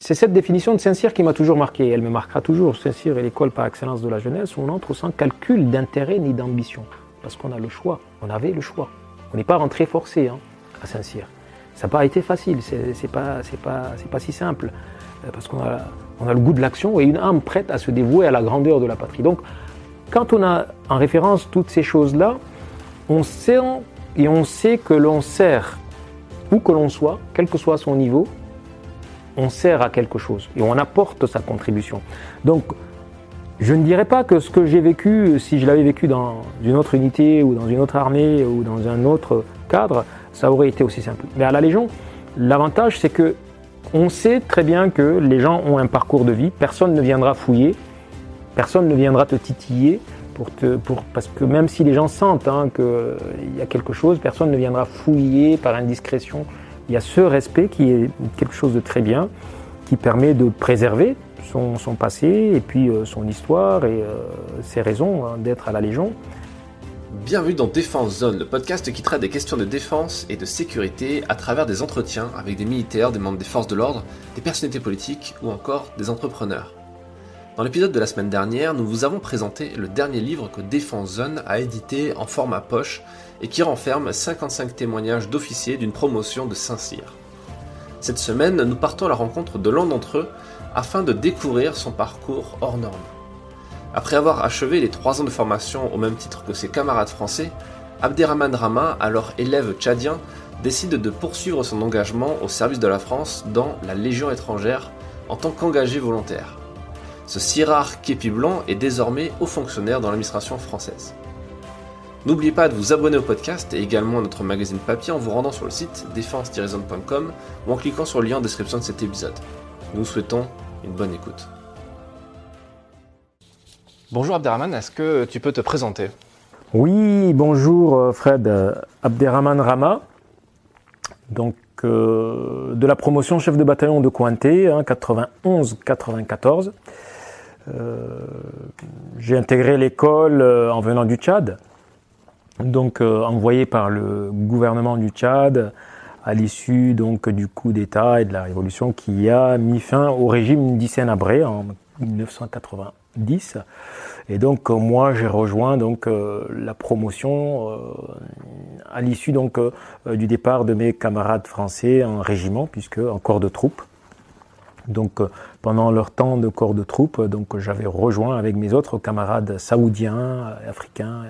c'est cette définition de Saint-Cyr qui m'a toujours marqué. Elle me marquera toujours. Saint-Cyr est l'école par excellence de la jeunesse où on entre sans calcul d'intérêt ni d'ambition. Parce qu'on a le choix. On avait le choix. On n'est pas rentré forcé à Saint-Cyr. Ça n'a pas été facile. C'est pas si simple. Parce qu'on a le goût de l'action et une âme prête à se dévouer à la grandeur de la patrie. Donc, quand on a en référence toutes ces choses-là, on sait que l'on sert, où que l'on soit, quel que soit son niveau, on sert à quelque chose et on apporte sa contribution. Donc, je ne dirais pas que ce que j'ai vécu, si je l'avais vécu dans une autre unité ou dans une autre armée ou dans un autre cadre, ça aurait été aussi simple. Mais à la Légion, l'avantage, c'est que on sait très bien que les gens ont un parcours de vie. Personne ne viendra fouiller, personne ne viendra te titiller, parce que même si les gens sentent qu'il y a quelque chose, personne ne viendra fouiller par indiscrétion. Il y a ce respect qui est quelque chose de très bien, qui permet de préserver son passé et puis son histoire et ses raisons d'être à la Légion. Bienvenue dans Défense Zone, le podcast qui traite des questions de défense et de sécurité à travers des entretiens avec des militaires, des membres des forces de l'ordre, des personnalités politiques ou encore des entrepreneurs. Dans l'épisode de la semaine dernière, nous vous avons présenté le dernier livre que Défense Zone a édité en format poche et qui renferme 55 témoignages d'officiers d'une promotion de Saint-Cyr. Cette semaine, nous partons à la rencontre de l'un d'entre eux afin de découvrir son parcours hors norme. Après avoir achevé les 3 ans de formation au même titre que ses camarades français, Abderrahmane Rama, alors élève tchadien, décide de poursuivre son engagement au service de la France dans la Légion étrangère en tant qu'engagé volontaire. Ce si rare képi blanc est désormais haut fonctionnaire dans l'administration française. N'oubliez pas de vous abonner au podcast et également à notre magazine papier en vous rendant sur le site défense-zone.com ou en cliquant sur le lien en description de cet épisode. Nous vous souhaitons une bonne écoute. Bonjour Abderrahmane, est-ce que tu peux te présenter ? Oui, bonjour Fred, Abderrahmane Rama, donc de la promotion chef de bataillon de Kouanté, 91-94. J'ai intégré l'école en venant du Tchad, donc envoyé par le gouvernement du Tchad à l'issue donc du coup d'État et de la révolution qui a mis fin au régime d'Hissène Habré en 1990. Et donc moi j'ai rejoint donc la promotion à l'issue donc du départ de mes camarades français en régiment, puisque en corps de troupes. Donc pendant leur temps de corps de troupes, donc j'avais rejoint avec mes autres camarades saoudiens, africains.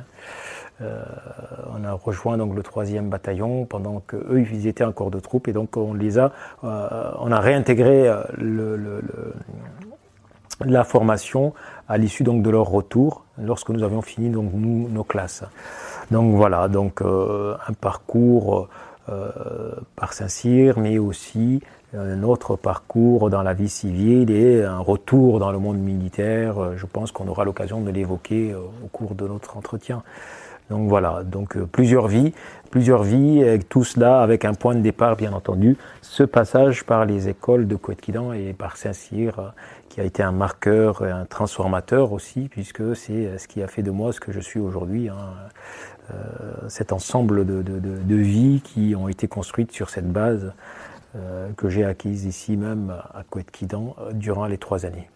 On a rejoint donc le 3e bataillon pendant qu'eux ils étaient en corps de troupes, et donc on a réintégré la formation à l'issue donc de leur retour lorsque nous avions fini donc nos classes. Donc voilà, donc un parcours par Saint-Cyr, mais aussi un autre parcours dans la vie civile et un retour dans le monde militaire. Je pense qu'on aura l'occasion de l'évoquer au cours de notre entretien. Donc voilà, donc plusieurs vies, et tout cela avec un point de départ bien entendu, ce passage par les écoles de Kouet-Kidan et par Saint-Cyr, qui a été un marqueur, un transformateur aussi, puisque c'est ce qui a fait de moi ce que je suis aujourd'hui, cet ensemble de vies qui ont été construites sur cette base que j'ai acquise ici même à Kouet-Kidan durant les 3 années.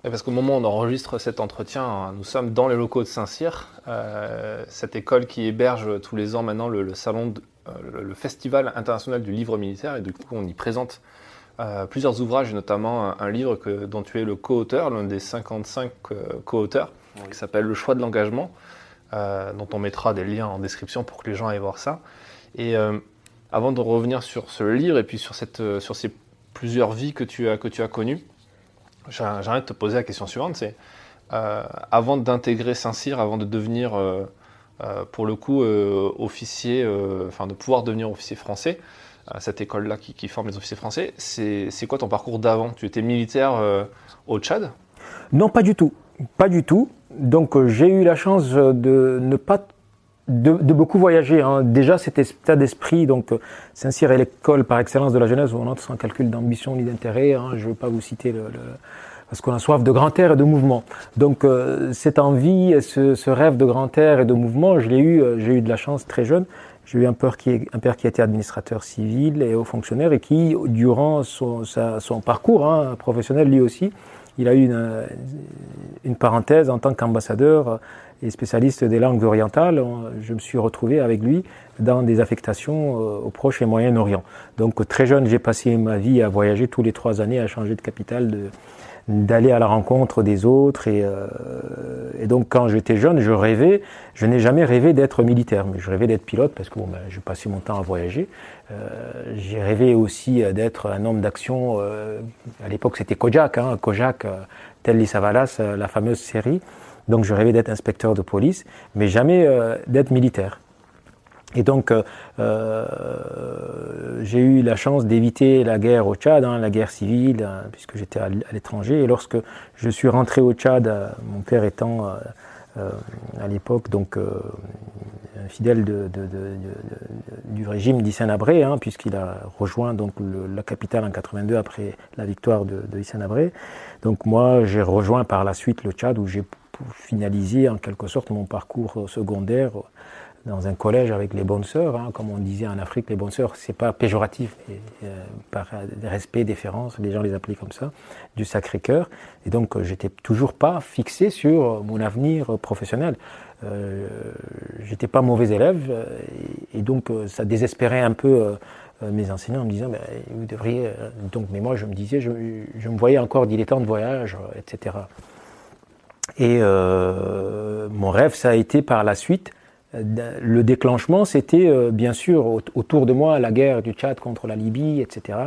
Parce qu'au moment où on enregistre cet entretien, nous sommes dans les locaux de Saint-Cyr, cette école qui héberge tous les ans maintenant le Festival international du livre militaire, et du coup on y présente plusieurs ouvrages, notamment un livre dont tu es le co-auteur, l'un des 55 co-auteurs, qui s'appelle Le choix de l'engagement, dont on mettra des liens en description pour que les gens aillent voir ça. Et avant de revenir sur ce livre et puis sur ces plusieurs vies que tu as connues, j'aimerais te poser la question suivante, c'est avant d'intégrer Saint-Cyr, avant de devenir pour le coup officier, de pouvoir devenir officier français, cette école-là qui forme les officiers français, c'est quoi ton parcours d'avant ? Tu étais militaire au Tchad ? Non, pas du tout. Donc j'ai eu la chance de beaucoup voyager. Déjà cet état d'esprit, donc Saint-Cyr est l'école par excellence de la jeunesse où on entre sans calcul d'ambition ni d'intérêt. Je ne veux pas vous citer parce qu'on a soif de grand air et de mouvement. Donc cette envie, ce rêve de grand air et de mouvement, j'ai eu de la chance très jeune. J'ai eu un père qui était administrateur civil et haut fonctionnaire et qui, durant son parcours professionnel, lui aussi, il a eu une parenthèse en tant qu'ambassadeur et spécialiste des langues orientales. Je me suis retrouvé avec lui dans des affectations au Proche et Moyen-Orient. Donc très jeune, j'ai passé ma vie à voyager tous les 3 années, à changer de capitale, d'aller à la rencontre des autres. Et donc quand j'étais jeune, je n'ai jamais rêvé d'être militaire, mais je rêvais d'être pilote parce que je passais mon temps à voyager. J'ai rêvé aussi d'être un homme d'action. À l'époque, c'était Kojak, Telly Savalas, la fameuse série. Donc je rêvais d'être inspecteur de police, mais jamais d'être militaire. Et donc j'ai eu la chance d'éviter la guerre au Tchad, la guerre civile, puisque j'étais à l'étranger. Et lorsque je suis rentré au Tchad, mon père étant à l'époque donc un fidèle du régime d'Hissène Habré, puisqu'il a rejoint donc la capitale en 82 après la victoire de Hissène Habré. Donc moi j'ai rejoint par la suite le Tchad où j'ai finalisé en quelque sorte mon parcours secondaire dans un collège avec les bonnes sœurs, comme on disait en Afrique, les bonnes sœurs, c'est pas péjoratif, par respect, déférence, les gens les appelaient comme ça, du Sacré-Cœur. Et donc j'étais toujours pas fixé sur mon avenir professionnel. J'étais pas mauvais élève, et donc ça désespérait un peu mes enseignants en me disant vous devriez. Donc, mais moi je me disais, je me voyais encore dilettant de voyage, etc. Et mon rêve, ça a été par la suite. Le déclenchement, c'était bien sûr autour de moi la guerre du Tchad contre la Libye, etc.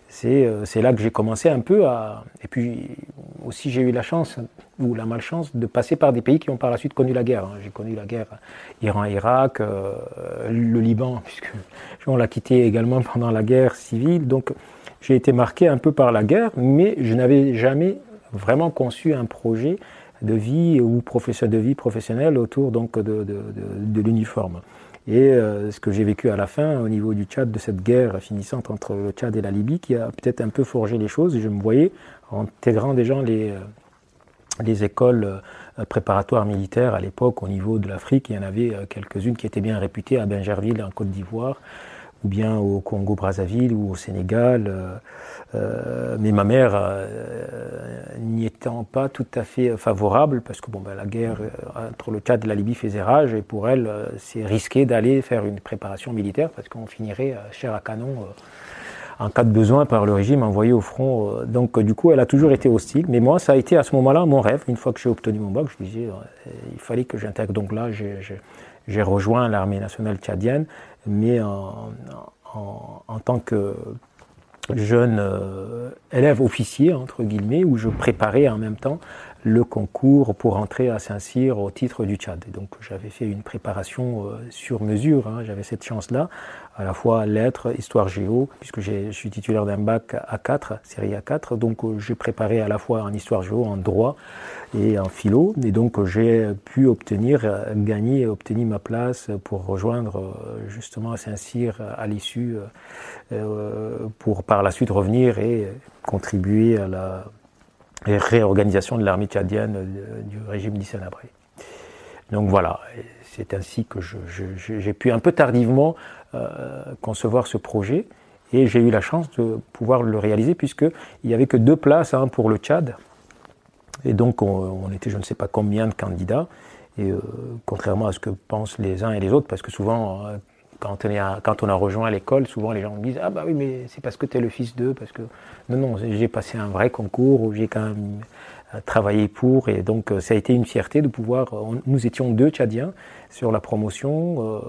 C'est là que j'ai commencé un peu à... Et puis aussi j'ai eu la chance, ou la malchance, de passer par des pays qui ont par la suite connu la guerre. J'ai connu la guerre Iran-Irak, le Liban, puisque on l'a quitté également pendant la guerre civile. Donc j'ai été marqué un peu par la guerre, mais je n'avais jamais vraiment conçu un projet de vie ou de vie professionnelle autour donc de l'uniforme. Et ce que j'ai vécu à la fin au niveau du Tchad, de cette guerre finissante entre le Tchad et la Libye, qui a peut-être un peu forgé les choses. Je me voyais intégrant déjà les écoles préparatoires militaires à l'époque au niveau de l'Afrique. Il y en avait quelques-unes qui étaient bien réputées à Bingerville en Côte d'Ivoire, ou bien au Congo-Brazzaville ou au Sénégal. Mais ma mère, n'y étant pas tout à fait favorable, parce que la guerre entre le Tchad et la Libye faisait rage, et pour elle, c'est risqué d'aller faire une préparation militaire, parce qu'on finirait chair à canon en cas de besoin par le régime envoyé au front. Donc du coup, elle a toujours été hostile. Mais moi, ça a été à ce moment-là mon rêve. Une fois que j'ai obtenu mon bac, je me disais, il fallait que j'intègre. Donc là, j'ai rejoint l'armée nationale tchadienne, mais en tant que jeune élève officier, entre guillemets, où je préparais en même temps le concours pour entrer à Saint-Cyr au titre du Tchad. Et donc j'avais fait une préparation sur mesure, j'avais cette chance-là, à la fois lettres, histoire géo, puisque je suis titulaire d'un bac A4, série A4, donc j'ai préparé à la fois en histoire géo, en droit et en philo, et donc j'ai pu obtenir ma place pour rejoindre justement à Saint-Cyr à l'issue, pour par la suite revenir et contribuer à la réorganisation de l'armée tchadienne du régime d'Hissène Habré. Donc voilà, c'est ainsi que j'ai pu un peu tardivement concevoir ce projet, et j'ai eu la chance de pouvoir le réaliser puisqu'il n'y avait que 2 places pour le Tchad, et donc on était je ne sais pas combien de candidats, et contrairement à ce que pensent les uns et les autres, parce que souvent quand on a rejoint l'école, souvent les gens me disent « Ah bah oui, mais c'est parce que tu es le fils d'eux, parce que... » Non, j'ai passé un vrai concours où j'ai quand même travaillé pour, et donc ça a été une fierté de pouvoir... Nous étions 2 Tchadiens sur la promotion,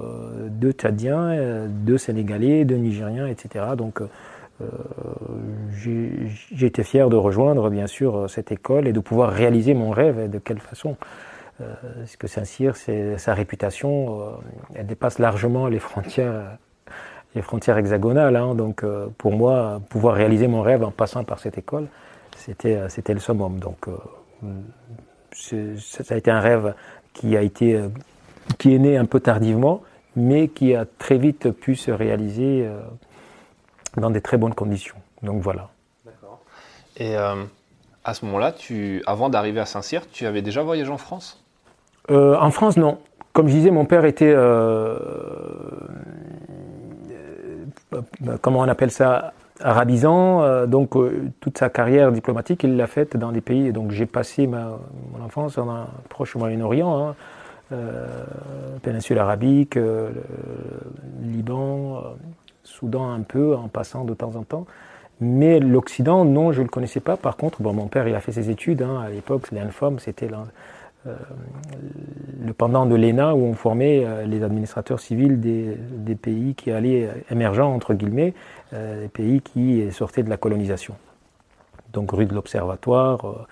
2 Tchadiens, 2 Sénégalais, 2 Nigériens, etc. Donc j'ai été fier de rejoindre, bien sûr, cette école et de pouvoir réaliser mon rêve. Et de quelle façon? Parce que Saint-Cyr, sa réputation, elle dépasse largement les frontières hexagonales. Donc pour moi, pouvoir réaliser mon rêve en passant par cette école, c'était le summum. Donc ça a été un rêve qui est né un peu tardivement, mais qui a très vite pu se réaliser dans des très bonnes conditions. Donc voilà. D'accord. Et à ce moment-là, avant d'arriver à Saint-Cyr, tu avais déjà voyagé en France ? En France, non. Comme je disais, mon père était comment on appelle ça, arabisant. Donc toute sa carrière diplomatique, il l'a faite dans des pays. Donc j'ai passé mon enfance dans un proche Moyen-Orient, péninsule arabique, Liban, Soudan un peu, en passant de temps en temps. Mais l'Occident, non, je ne le connaissais pas. Par contre, mon père, il a fait ses études. À l'époque, l'INFOM, c'était le pendant de l'ENA, où on formait les administrateurs civils des pays qui allaient émergents, entre guillemets, des pays qui sortaient de la colonisation. Donc rue de l'Observatoire,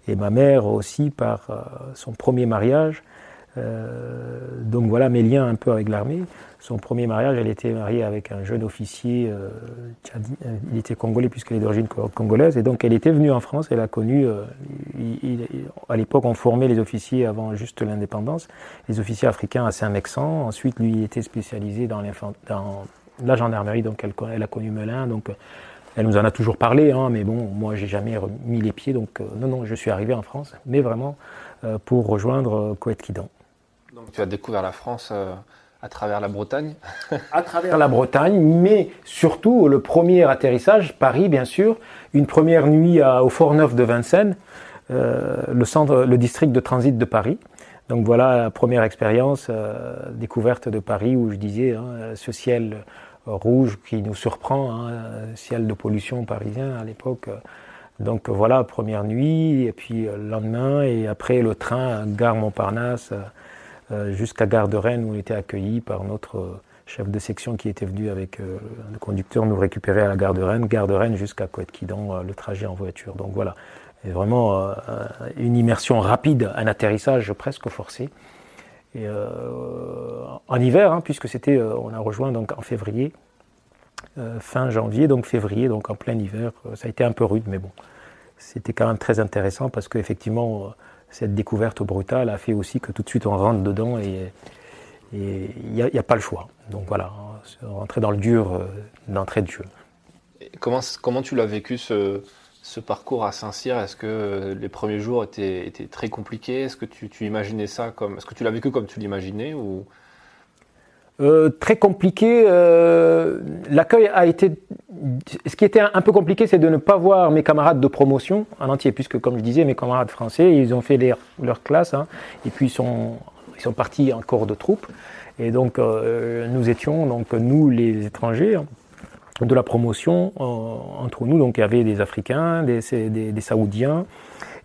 et ma mère aussi par son premier mariage. Donc voilà mes liens un peu avec l'armée. Son premier mariage, elle était mariée avec un jeune officier, il était congolais puisqu'elle est d'origine congolaise, et donc elle était venue en France, elle a connu, à l'époque on formait les officiers avant juste l'indépendance, les officiers africains à Saint-Mexan, ensuite lui il était spécialisé dans la gendarmerie, donc elle a connu Melun, donc elle nous en a toujours parlé, mais bon, moi j'ai jamais mis les pieds, donc non, je suis arrivé en France, mais vraiment pour rejoindre Koweït-Kidan. Donc tu as découvert la France à travers la Bretagne. À travers la Bretagne, mais surtout le premier atterrissage, Paris bien sûr, une première nuit au Fort-Neuf de Vincennes, le district de transit de Paris. Donc voilà la première expérience, découverte de Paris où je disais ce ciel rouge qui nous surprend, ciel de pollution parisien à l'époque. Donc voilà, première nuit, et puis le lendemain, et après le train gare Montparnasse, jusqu'à Gare de Rennes où on était accueillis par notre chef de section qui était venu avec le conducteur nous récupérer à la Gare de Rennes jusqu'à Koweït-Kidan, le trajet en voiture. Donc voilà, et vraiment une immersion rapide, un atterrissage presque forcé. Et, en hiver, puisque on a rejoint donc en février, fin janvier, donc février, donc en plein hiver. Ça a été un peu rude, mais bon, c'était quand même très intéressant parce qu'effectivement, cette découverte brutale a fait aussi que tout de suite on rentre dedans et il n'y a pas le choix. Donc voilà, rentrer dans le dur d'entrée de jeu. Et comment tu l'as vécu ce parcours à Saint-Cyr? Est-ce que les premiers jours étaient très compliqués? Est-ce que tu imaginais ça est-ce que tu l'as vécu comme tu l'imaginais ou... Très compliqué. L'accueil a été... Ce qui était un peu compliqué, c'est de ne pas voir mes camarades de promotion en entier, puisque, comme je disais, mes camarades français, ils ont fait leur classe, et puis ils sont partis en corps de troupes. Et donc, nous étions, nous, les étrangers, de la promotion, entre nous. Donc, il y avait des Africains, des Saoudiens,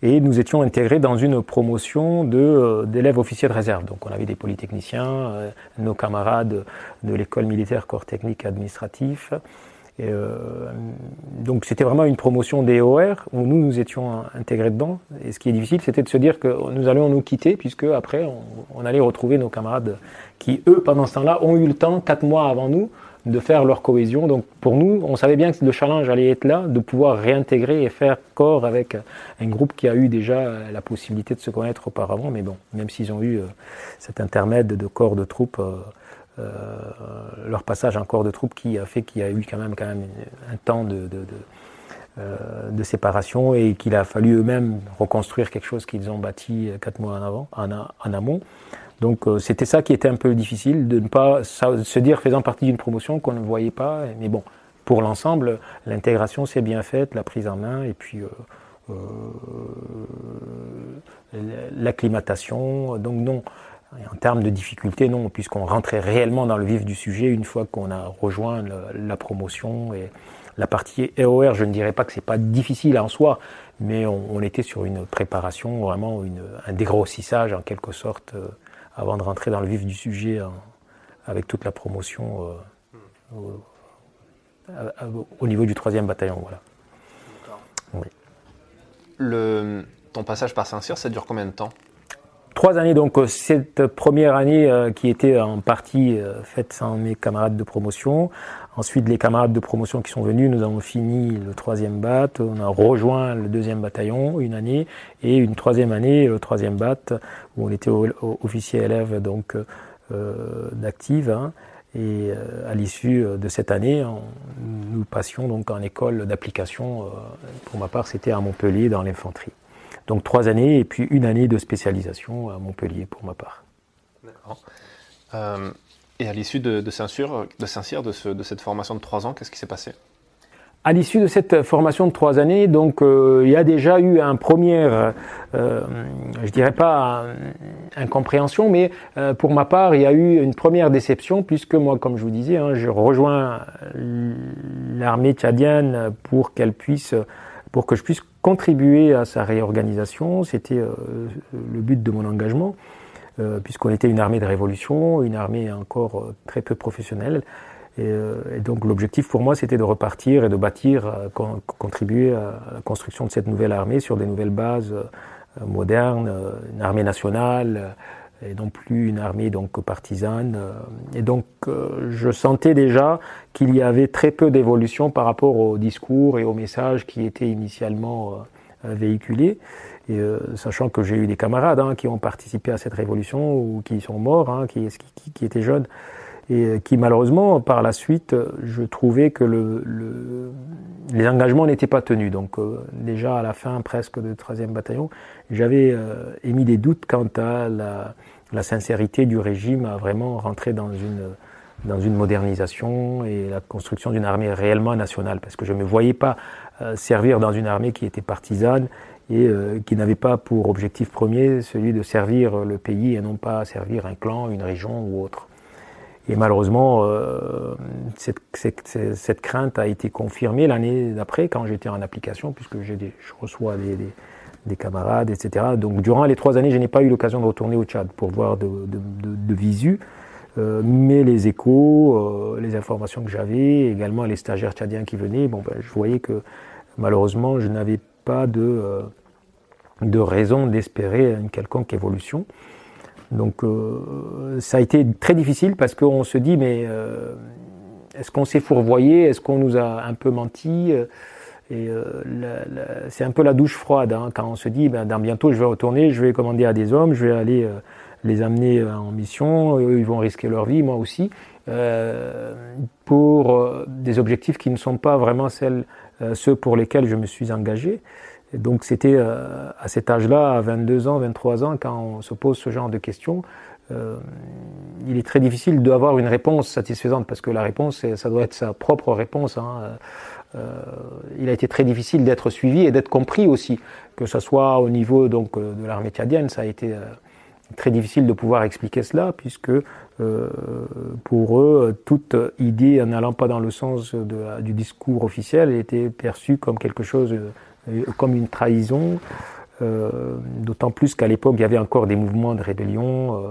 et nous étions intégrés dans une promotion d'élèves officiers de réserve. Donc on avait des polytechniciens, nos camarades de l'école militaire corps technique administratif. Et, donc c'était vraiment une promotion des OR où nous étions intégrés dedans. Et ce qui est difficile, c'était de se dire que nous allions nous quitter, puisque après on allait retrouver nos camarades qui, eux, pendant ce temps-là, ont eu le temps, 4 mois avant nous, de faire leur cohésion. Donc pour nous, on savait bien que le challenge allait être là, de pouvoir réintégrer et faire corps avec un groupe qui a eu déjà la possibilité de se connaître auparavant. Mais bon, même s'ils ont eu cet intermède de corps de troupes, leur passage en corps de troupes qui a fait qu'il y a eu quand même un temps de séparation et qu'il a fallu eux-mêmes reconstruire quelque chose qu'ils ont bâti 4 mois en amont. Donc c'était ça qui était un peu difficile, de ne pas se dire faisant partie d'une promotion qu'on ne voyait pas. Mais bon, pour l'ensemble, l'intégration s'est bien faite, la prise en main, et puis l'acclimatation. Donc non, en termes de difficulté, non, puisqu'on rentrait réellement dans le vif du sujet une fois qu'on a rejoint la promotion. Et la partie EOR, je ne dirais pas que c'est pas difficile en soi, mais on était sur une préparation, vraiment un dégrossissage en quelque sorte, avant de rentrer dans le vif du sujet avec toute la promotion au niveau du 3e bataillon. Voilà. Oui. Ton passage par Saint-Cyr, ça dure combien de temps? 3 années, donc cette première année qui était en partie faite sans mes camarades de promotion. Ensuite, les camarades de promotion qui sont venus, nous avons fini le 3e BAT, on a rejoint le 2e bataillon une année, et une 3e année, le 3e BAT, où on était officier élève donc d'active. Et à l'issue de cette année, nous passions donc en école d'application. Pour ma part, c'était à Montpellier dans l'infanterie. Donc 3 années et puis 1 année de spécialisation à Montpellier pour ma part. D'accord. Et à l'issue de Saint-Cyr, de cette formation de 3 ans, qu'est-ce qui s'est passé? À l'issue de cette formation de 3 années, donc il y a déjà eu un premier, je dirais pas incompréhension, mais pour ma part, il y a eu une première déception puisque moi, comme je vous disais, hein, je rejoins l'armée tchadienne pour que je puisse contribuer à sa réorganisation. C'était le but de mon engagement, puisqu'on était une armée de révolution, une armée encore très peu professionnelle. Et donc l'objectif pour moi, c'était de repartir et de bâtir, contribuer à la construction de cette nouvelle armée sur des nouvelles bases modernes, une armée nationale et non plus une armée donc partisane. Et donc je sentais déjà qu'il y avait très peu d'évolution par rapport au discours et aux messages qui étaient initialement véhiculés. Et sachant que j'ai eu des camarades hein, qui ont participé à cette révolution ou qui sont morts, hein, qui étaient jeunes. Et qui malheureusement, par la suite, je trouvais que les engagements n'étaient pas tenus. Donc déjà à la fin presque du 3e bataillon, j'avais émis des doutes quant à la sincérité du régime à vraiment rentrer dans une modernisation et la construction d'une armée réellement nationale. Parce que je ne me voyais pas servir dans une armée qui était partisane et qui n'avait pas pour objectif premier celui de servir le pays et non pas servir un clan, une région ou autre. Et malheureusement, cette crainte a été confirmée l'année d'après, quand j'étais en application, puisque je reçois des camarades, etc. Donc durant les 3 années, je n'ai pas eu l'occasion de retourner au Tchad pour voir de visu, mais les échos, les informations que j'avais, également les stagiaires tchadiens qui venaient, je voyais que malheureusement, je n'avais pas de raison d'espérer une quelconque évolution. Donc ça a été très difficile parce qu'on se dit mais est-ce qu'on s'est fourvoyé, est-ce qu'on nous a un peu menti et c'est un peu la douche froide hein, quand on se dit dans bientôt je vais retourner, je vais commander à des hommes, je vais aller les amener en mission, eux ils vont risquer leur vie, moi aussi, pour des objectifs qui ne sont pas vraiment ceux pour lesquels je me suis engagé. Et donc c'était à cet âge-là, à 22 ans, 23 ans, quand on se pose ce genre de questions, il est très difficile d'avoir une réponse satisfaisante parce que la réponse, ça doit être sa propre réponse. Hein. Il a été très difficile d'être suivi et d'être compris aussi, que ce soit au niveau donc, de l'armée tchadienne, ça a été très difficile de pouvoir expliquer cela puisque pour eux, toute idée n'allant pas dans le sens du discours officiel était perçue comme quelque chose comme une trahison, d'autant plus qu'à l'époque il y avait encore des mouvements de rébellion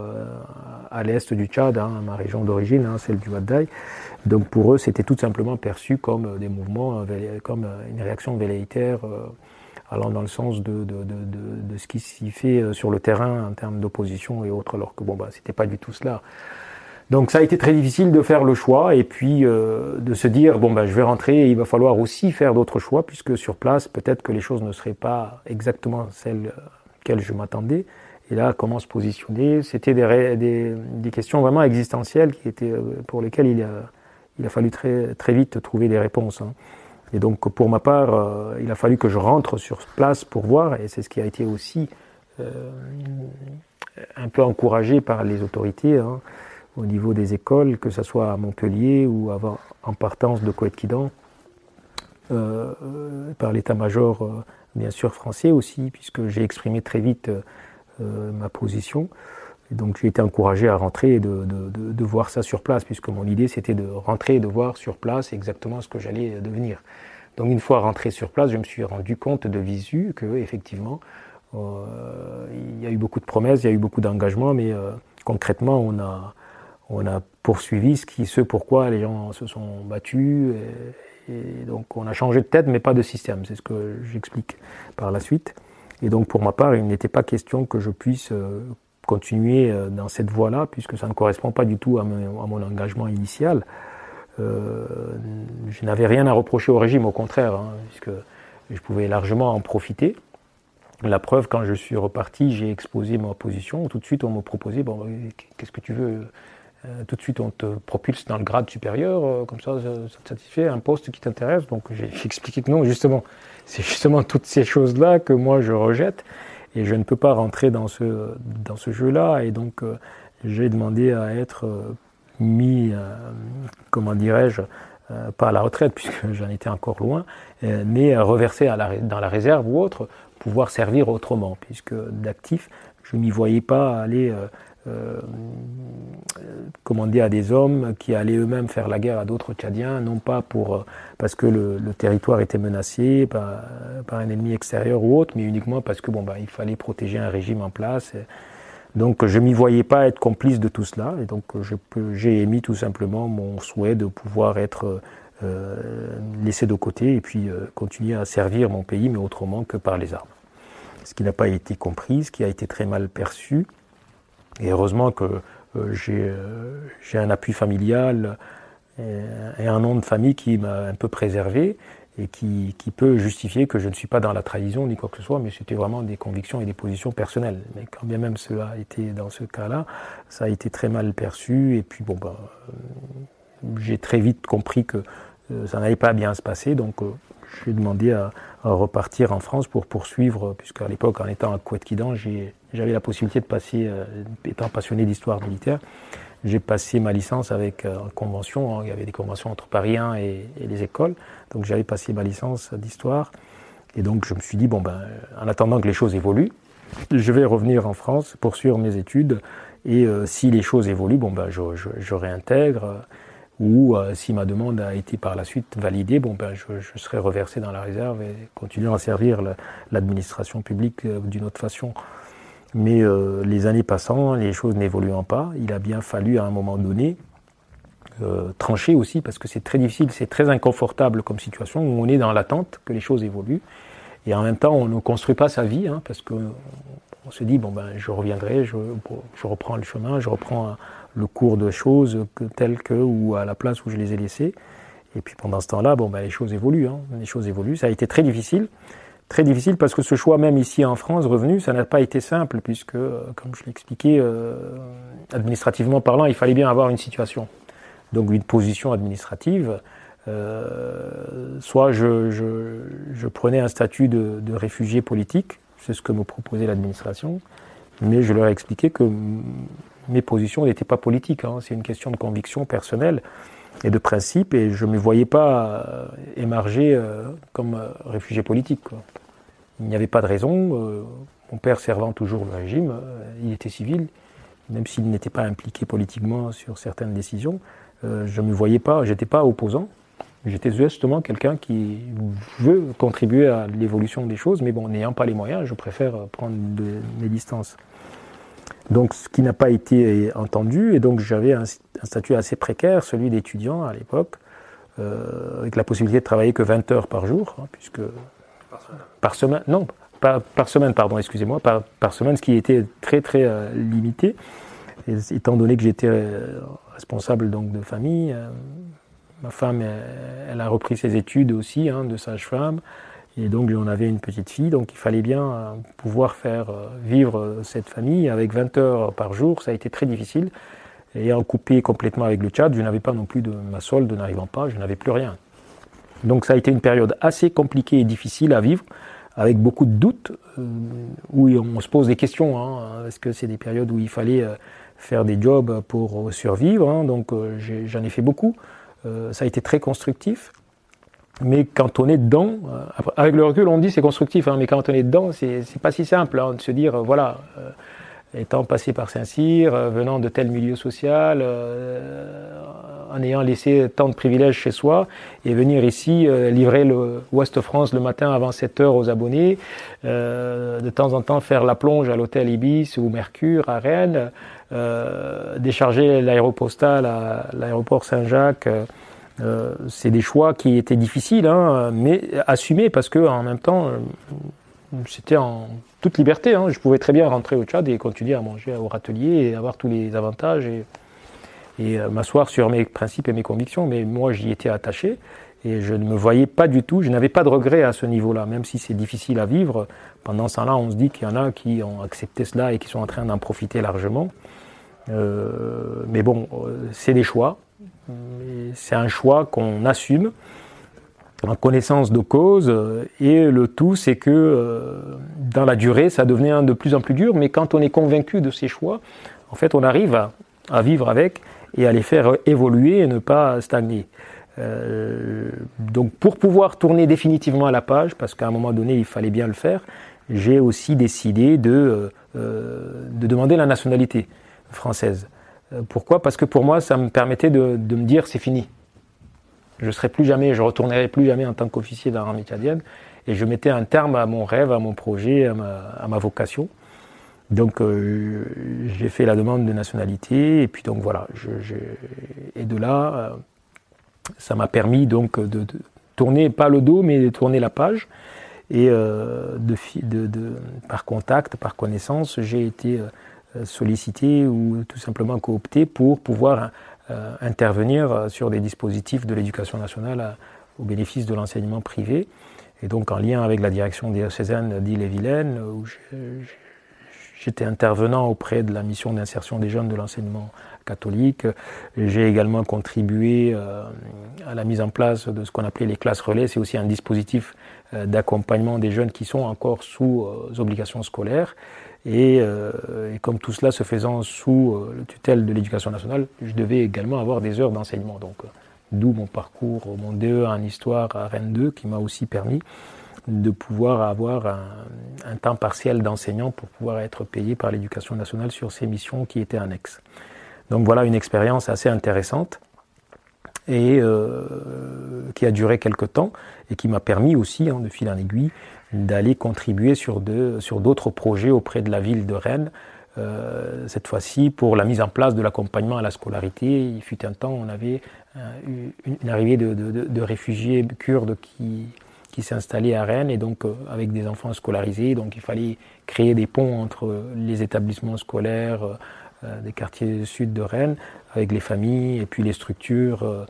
à l'est du Tchad, hein, ma région d'origine, hein, celle du Wadaï. Donc pour eux c'était tout simplement perçu comme des mouvements, comme une réaction velléitaire allant dans le sens de ce qui s'y fait sur le terrain en termes d'opposition et autres, alors que c'était pas du tout cela. Donc ça a été très difficile de faire le choix et puis de se dire je vais rentrer et il va falloir aussi faire d'autres choix puisque sur place peut-être que les choses ne seraient pas exactement celles auxquelles je m'attendais. Et là, comment se positionner? C'était des questions vraiment existentielles qui étaient pour lesquelles il a fallu très très vite trouver des réponses. Hein. Et donc pour ma part, il a fallu que je rentre sur place pour voir et c'est ce qui a été aussi un peu encouragé par les autorités. Hein, au niveau des écoles, que ce soit à Montpellier ou en partance de Coët-Quidan, par l'état-major bien sûr français aussi, puisque j'ai exprimé très vite ma position. Et donc j'ai été encouragé à rentrer et de voir ça sur place, puisque mon idée c'était de rentrer et de voir sur place exactement ce que j'allais devenir. Donc une fois rentré sur place, je me suis rendu compte de visu que effectivement il y a eu beaucoup de promesses, il y a eu beaucoup d'engagements, mais concrètement on a poursuivi ce pourquoi les gens se sont battus et donc on a changé de tête mais pas de système, c'est ce que j'explique par la suite. Et donc pour ma part, il n'était pas question que je puisse continuer dans cette voie-là puisque ça ne correspond pas du tout à mon engagement initial. Je n'avais rien à reprocher au régime, au contraire, hein, puisque je pouvais largement en profiter. La preuve, quand je suis reparti, j'ai exposé ma position. Tout de suite, on me proposait, qu'est-ce que tu veux ? Tout de suite, on te propulse dans le grade supérieur, comme ça te satisfait, un poste qui t'intéresse. Donc, j'ai expliqué que non, justement, c'est justement toutes ces choses-là que moi je rejette et je ne peux pas rentrer dans ce jeu-là. Et donc, j'ai demandé à être mis, comment dirais-je, pas à la retraite puisque j'en étais encore loin, mais reversé dans la réserve ou autre, pouvoir servir autrement, puisque d'actif, je ne m'y voyais pas aller commander à des hommes qui allaient eux-mêmes faire la guerre à d'autres Tchadiens, non pas parce que le territoire était menacé par un ennemi extérieur ou autre, mais uniquement parce que il fallait protéger un régime en place. Donc je ne m'y voyais pas être complice de tout cela, et donc j'ai émis tout simplement mon souhait de pouvoir être laissé de côté et puis continuer à servir mon pays, mais autrement que par les armes. Ce qui n'a pas été compris, ce qui a été très mal perçu. Et heureusement que j'ai un appui familial et un nom de famille qui m'a un peu préservé et qui peut justifier que je ne suis pas dans la trahison ni quoi que ce soit, mais c'était vraiment des convictions et des positions personnelles. Mais quand bien même cela a été dans ce cas-là, ça a été très mal perçu. Et puis j'ai très vite compris que ça n'allait pas bien se passer, donc j'ai demandé à repartir en France pour poursuivre, puisqu'à l'époque, en étant à Kouet-Kidan, j'avais la possibilité de passer, étant passionné d'histoire militaire, j'ai passé ma licence avec en convention, il y avait des conventions entre Paris 1 et les écoles, donc j'avais passé ma licence d'histoire, et donc je me suis dit, en attendant que les choses évoluent, je vais revenir en France, poursuivre mes études, et si les choses évoluent, je réintègre, ou si ma demande a été par la suite validée, je serai reversé dans la réserve et continuer à servir l'administration publique d'une autre façon. Mais les années passant, les choses n'évoluant pas, il a bien fallu à un moment donné trancher aussi, parce que c'est très difficile, c'est très inconfortable comme situation où on est dans l'attente que les choses évoluent. Et en même temps, on ne construit pas sa vie, parce qu'on se dit, je reviendrai, je reprends le chemin, je reprends le cours de choses telles que ou à la place où je les ai laissées. Et puis pendant ce temps-là, les choses évoluent. Les choses évoluent. Ça a été très difficile parce que ce choix même ici en France, revenu, ça n'a pas été simple puisque, comme je l'ai expliqué, administrativement parlant, il fallait bien avoir une situation. Donc une position administrative. Soit je prenais un statut de réfugié politique, c'est ce que me proposait l'administration, mais je leur ai expliqué que mes positions n'étaient pas politiques, c'est une question de conviction personnelle et de principe, et je ne me voyais pas émarger comme réfugié politique, quoi. Il n'y avait pas de raison, mon père servant toujours le régime, il était civil, même s'il n'était pas impliqué politiquement sur certaines décisions, je ne me voyais pas, je n'étais pas opposant, j'étais justement quelqu'un qui veut contribuer à l'évolution des choses, mais n'ayant pas les moyens, je préfère prendre mes distances. Donc ce qui n'a pas été entendu, et donc j'avais un statut assez précaire, celui d'étudiant à l'époque, avec la possibilité de travailler que 20 heures par jour, puisque... Par semaine non, par semaine, pardon, excusez-moi, par semaine, ce qui était très très limité, étant donné que j'étais responsable donc de famille. Ma femme, elle a repris ses études aussi, de sage-femme, et donc on avait une petite fille, donc il fallait bien pouvoir faire vivre cette famille avec 20 heures par jour. Ça a été très difficile, ayant coupé complètement avec le Tchad, je n'avais pas non plus de ma solde, n'arrivant pas, je n'avais plus rien. Donc ça a été une période assez compliquée et difficile à vivre, avec beaucoup de doutes, où on se pose des questions, est-ce que c'est des périodes où il fallait faire des jobs pour survivre, donc j'en ai fait beaucoup. Ça a été très constructif, mais quand on est dedans, avec le recul on dit c'est constructif, mais quand on est dedans c'est pas si simple de se dire étant passé par Saint-Cyr, venant de tel milieu social, en ayant laissé tant de privilèges chez soi, et venir ici livrer le Ouest France le matin avant 7 heures aux abonnés, de temps en temps faire la plonge à l'hôtel Ibis ou Mercure à Rennes, décharger l'aéropostale à l'aéroport Saint-Jacques, c'est des choix qui étaient difficiles, mais assumés parce que en même temps, c'était en toute liberté. Je pouvais très bien rentrer au Tchad et continuer à manger au râtelier et avoir tous les avantages et m'asseoir sur mes principes et mes convictions, mais moi j'y étais attaché et je ne me voyais pas du tout, je n'avais pas de regrets à ce niveau-là, même si c'est difficile à vivre. Pendant ce temps-là, on se dit qu'il y en a qui ont accepté cela et qui sont en train d'en profiter largement. Mais c'est des choix. C'est un choix qu'on assume en connaissance de cause, et le tout c'est que dans la durée ça devenait de plus en plus dur, mais quand on est convaincu de ses choix, en fait on arrive à vivre avec et à les faire évoluer et ne pas stagner. Donc pour pouvoir tourner définitivement la page, parce qu'à un moment donné il fallait bien le faire, j'ai aussi décidé de demander la nationalité française. Pourquoi ? Parce que pour moi ça me permettait de me dire c'est fini. Je retournerai plus jamais en tant qu'officier dans l'armée tchadienne, et je mettais un terme à mon rêve, à mon projet, à ma vocation. Donc j'ai fait la demande de nationalité, et puis donc voilà, et de là, ça m'a permis donc de tourner, pas le dos, mais de tourner la page, et par contact, par connaissance, j'ai été sollicité ou tout simplement coopté pour pouvoir intervenir sur des dispositifs de l'éducation nationale au bénéfice de l'enseignement privé, et donc en lien avec la direction diocésaine d'Ille-et-Vilaine, où j'étais intervenant auprès de la mission d'insertion des jeunes de l'enseignement catholique. J'ai également contribué à la mise en place de ce qu'on appelait les classes relais. C'est aussi un dispositif d'accompagnement des jeunes qui sont encore sous obligations scolaires. Et comme tout cela se faisant sous tutelle de l'éducation nationale, je devais également avoir des heures d'enseignement. Donc, d'où mon parcours, mon DE en histoire à Rennes 2, qui m'a aussi permis de pouvoir avoir un temps partiel d'enseignant pour pouvoir être payé par l'éducation nationale sur ces missions qui étaient annexes. Donc voilà une expérience assez intéressante et qui a duré quelque temps et qui m'a permis aussi, de fil en aiguille, d'aller contribuer sur d'autres projets auprès de la ville de Rennes, cette fois-ci pour la mise en place de l'accompagnement à la scolarité. Il fut un temps où on avait une arrivée de réfugiés kurdes qui s'installaient à Rennes, et donc avec des enfants scolarisés, donc il fallait créer des ponts entre les établissements scolaires des quartiers sud de Rennes, avec les familles et puis les structures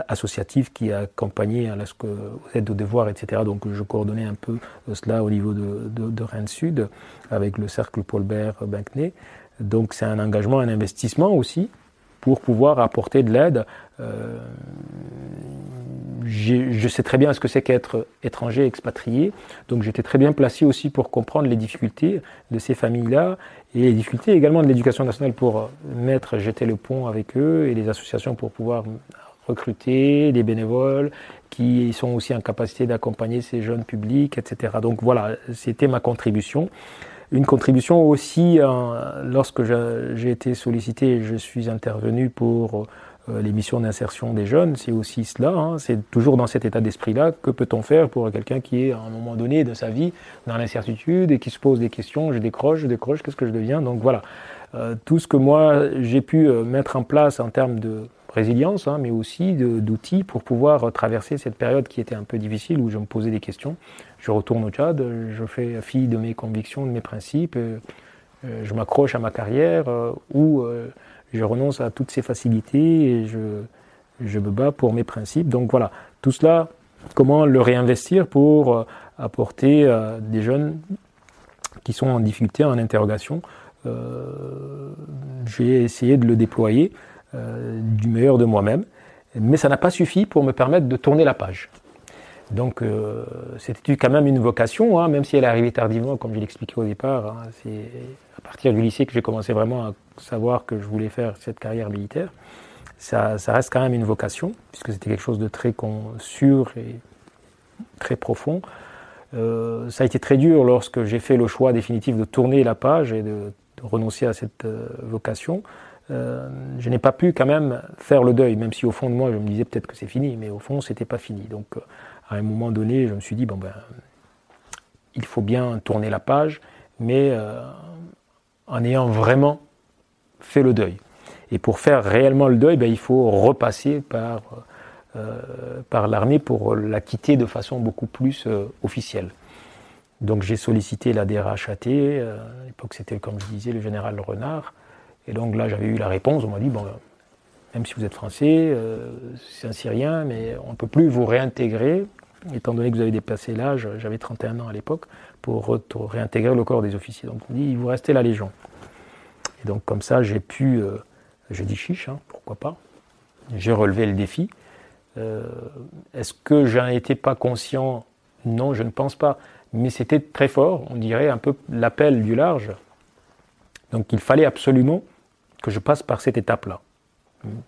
associatives qui accompagnaient aux aides aux devoirs, etc. Donc je coordonnais un peu cela au niveau de Rennes Sud, avec le cercle Paul Bert-Binckney. Donc c'est un engagement, un investissement aussi, pour pouvoir apporter de l'aide. Je sais très bien ce que c'est qu'être étranger, expatrié, donc j'étais très bien placé aussi pour comprendre les difficultés de ces familles-là, et les difficultés également de l'éducation nationale pour jeter le pont avec eux, et les associations pour pouvoir recruter des bénévoles qui sont aussi en capacité d'accompagner ces jeunes publics, etc. Donc voilà, c'était ma contribution. Une contribution aussi, lorsque j'ai été sollicité, je suis intervenu pour les missions d'insertion des jeunes, c'est aussi cela, c'est toujours dans cet état d'esprit-là. Que peut-on faire pour quelqu'un qui est à un moment donné de sa vie dans l'incertitude et qui se pose des questions, je décroche, qu'est-ce que je deviens? Donc voilà, tout ce que moi j'ai pu mettre en place en termes de résilience, mais aussi d'outils pour pouvoir traverser cette période qui était un peu difficile, où je me posais des questions. Je retourne au Tchad, je fais fi de mes convictions, de mes principes, je m'accroche à ma carrière, ou je renonce à toutes ces facilités et je me bats pour mes principes. Donc voilà, tout cela, comment le réinvestir pour apporter des jeunes qui sont en difficulté, en interrogation. J'ai essayé de le déployer du meilleur de moi-même, mais ça n'a pas suffi pour me permettre de tourner la page. Donc c'était quand même une vocation, même si elle est arrivée tardivement, comme je l'expliquais au départ. C'est à partir du lycée que j'ai commencé vraiment à savoir que je voulais faire cette carrière militaire. Ça reste quand même une vocation, puisque c'était quelque chose de très sûr et très profond. Ça a été très dur lorsque j'ai fait le choix définitif de tourner la page et de renoncer à cette vocation. Je n'ai pas pu quand même faire le deuil, même si au fond de moi je me disais peut-être que c'est fini, mais au fond c'était pas fini. Donc à un moment donné je me suis dit il faut bien tourner la page, mais en ayant vraiment fait le deuil. Et pour faire réellement le deuil, il faut repasser par l'armée pour la quitter de façon beaucoup plus officielle. Donc j'ai sollicité la DRHAT, à l'époque c'était, comme je disais, le général Renard. Et donc là, j'avais eu la réponse, on m'a dit, même si vous êtes français, c'est un Syrien, mais on ne peut plus vous réintégrer, étant donné que vous avez dépassé l'âge, j'avais 31 ans à l'époque, pour réintégrer le corps des officiers. Donc on dit, il vous restait la Légion. Et donc comme ça, j'ai pu, j'ai dit chiche, pourquoi pas. J'ai relevé le défi. Est-ce que j'en étais pas conscient? Non, je ne pense pas. Mais c'était très fort, on dirait un peu l'appel du large. Donc il fallait absolument que je passe par cette étape-là.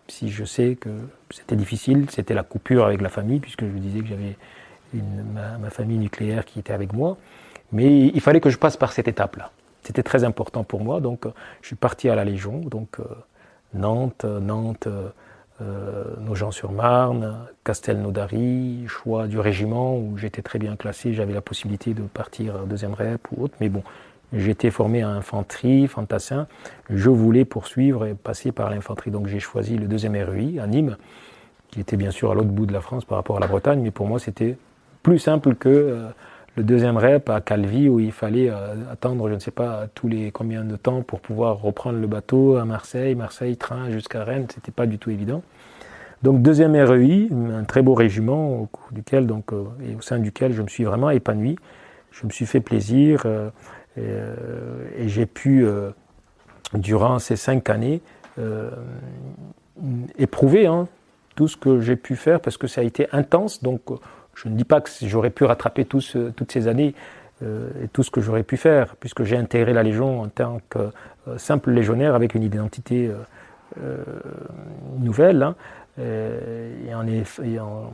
si je sais que c'était difficile, c'était la coupure avec la famille, puisque je disais que j'avais ma famille nucléaire qui était avec moi. Mais il fallait que je passe par cette étape-là. C'était très important pour moi, donc je suis parti à la Légion, donc Nantes, Nogent-sur-Marne, Castelnaudary, choix du régiment où j'étais très bien classé, j'avais la possibilité de partir deuxième rep ou autre, mais bon, j'étais formé à infanterie, fantassin, je voulais poursuivre et passer par l'infanterie, donc j'ai choisi le deuxième REI à Nîmes, qui était bien sûr à l'autre bout de la France par rapport à la Bretagne, mais pour moi c'était plus simple que le deuxième rep à Calvi où il fallait attendre je ne sais pas tous les combien de temps pour pouvoir reprendre le bateau à Marseille, train jusqu'à Rennes, c'était pas du tout évident. Donc deuxième REI, un très beau régiment au cours duquel donc et au sein duquel je me suis vraiment épanoui, je me suis fait plaisir et j'ai pu durant ces 5 années éprouver tout ce que j'ai pu faire parce que ça a été intense donc je ne dis pas que j'aurais pu rattraper toutes ces années et tout ce que j'aurais pu faire, puisque j'ai intégré la Légion en tant que simple légionnaire avec une identité nouvelle, et en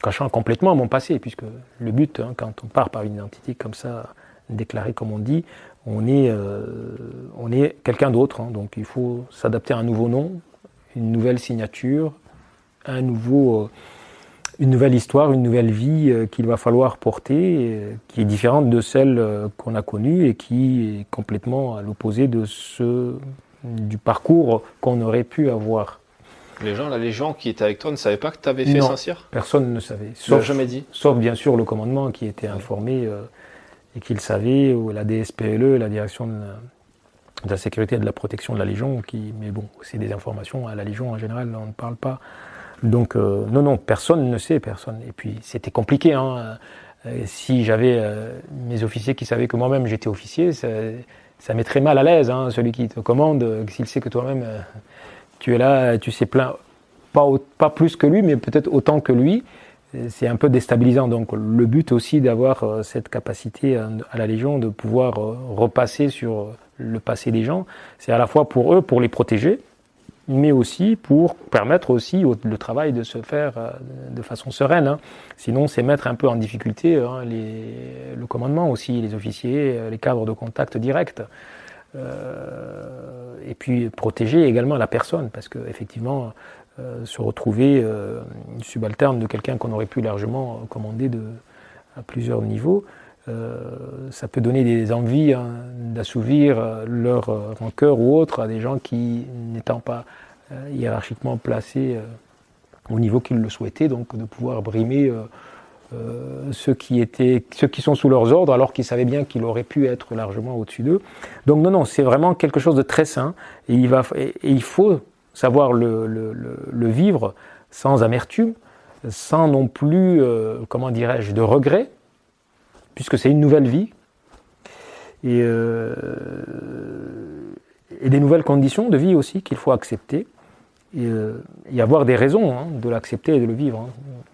cachant complètement mon passé, puisque le but, quand on part par une identité comme ça, déclarée comme on dit, on est quelqu'un d'autre, donc il faut s'adapter à un nouveau nom, une nouvelle signature, une nouvelle histoire, une nouvelle vie qu'il va falloir porter, qui est différente de celle qu'on a connue et qui est complètement à l'opposé du parcours qu'on aurait pu avoir. Les gens, la Légion qui était avec toi ne savaient pas que tu avais fait Saint-Cyr ? Personne ne savait. Tu l'as jamais dit ? Sauf bien sûr le commandement qui était informé et qui le savait, ou la DSPLE, la direction de la sécurité et de la protection de la Légion, mais bon, c'est des informations, à la Légion en général, on ne parle pas. Donc non, personne ne sait, personne. Et puis c'était compliqué. Si j'avais mes officiers qui savaient que moi-même j'étais officier, ça mettrait mal à l'aise. Celui qui te commande, s'il sait que toi-même tu es là, tu sais plein, pas plus que lui, mais peut-être autant que lui, c'est un peu déstabilisant. Donc le but aussi d'avoir cette capacité à la Légion de pouvoir repasser sur le passé des gens, c'est à la fois pour eux, pour les protéger, mais aussi pour permettre aussi le travail de se faire de façon sereine. Sinon, c'est mettre un peu en difficulté le commandement aussi, les officiers, les cadres de contact direct. Et puis protéger également la personne, parce qu'effectivement, se retrouver une subalterne de quelqu'un qu'on aurait pu largement commander à plusieurs niveaux, ça peut donner des envies d'assouvir leur rancœur ou autre à des gens qui, n'étant pas hiérarchiquement placés au niveau qu'ils le souhaitaient, donc de pouvoir brimer ceux qui sont sous leurs ordres alors qu'ils savaient bien qu'il aurait pu être largement au-dessus d'eux. Donc non, c'est vraiment quelque chose de très sain et il faut savoir le vivre sans amertume, sans non plus, de regret, puisque c'est une nouvelle vie et des nouvelles conditions de vie aussi qu'il faut accepter et avoir des raisons de l'accepter et de le vivre.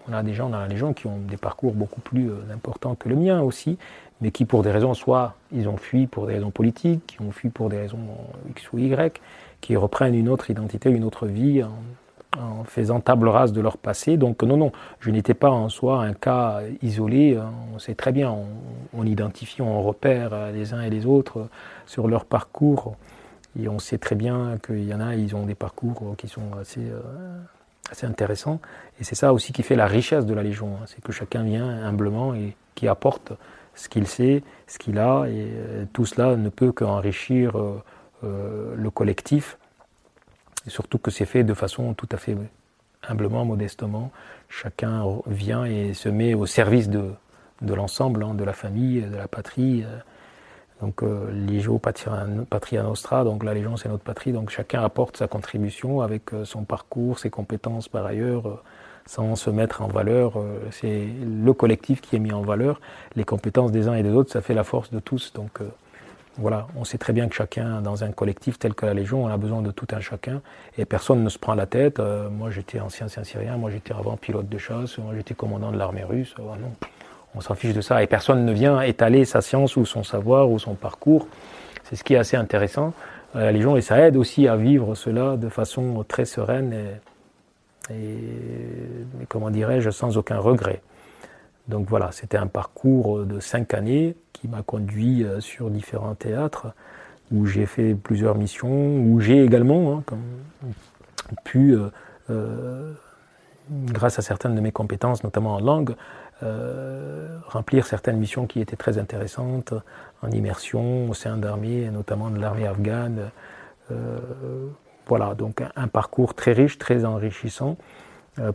On a des gens dans la Légion qui ont des parcours beaucoup plus importants que le mien aussi, mais qui pour des raisons, soit ils ont fui pour des raisons politiques, qui ont fui pour des raisons X ou Y, qui reprennent une autre identité, une autre vie en faisant table rase de leur passé. Donc non, je n'étais pas en soi un cas isolé. On sait très bien, on identifie, on repère les uns et les autres sur leur parcours. Et on sait très bien qu'il y en a, ils ont des parcours qui sont assez intéressants. Et c'est ça aussi qui fait la richesse de la Légion. C'est que chacun vient humblement et qui apporte ce qu'il sait, ce qu'il a. Et tout cela ne peut qu'enrichir le collectif. Et surtout que c'est fait de façon tout à fait humblement, modestement. Chacun vient et se met au service de l'ensemble, de la famille, de la patrie. Donc Legio Patria Nostra, donc la Légion c'est notre patrie, donc chacun apporte sa contribution avec son parcours, ses compétences par ailleurs, sans se mettre en valeur. C'est le collectif qui est mis en valeur. Les compétences des uns et des autres, ça fait la force de tous. Donc voilà, on sait très bien que chacun, dans un collectif tel que la Légion, on a besoin de tout un chacun, et personne ne se prend la tête. Moi j'étais ancien Saint-Cyrien, moi j'étais avant pilote de chasse, moi j'étais commandant de l'armée russe. Non. On s'en fiche de ça, et personne ne vient étaler sa science ou son savoir ou son parcours. C'est ce qui est assez intéressant. à la Légion, et ça aide aussi à vivre cela de façon très sereine et comment dirais-je, sans aucun regret. Donc voilà, c'était un parcours de 5 années qui m'a conduit sur différents théâtres où j'ai fait plusieurs missions, où j'ai également pu, grâce à certaines de mes compétences, notamment en langue, remplir certaines missions qui étaient très intéressantes en immersion au sein d'armées, notamment de l'armée afghane. Voilà, donc un parcours très riche, très enrichissant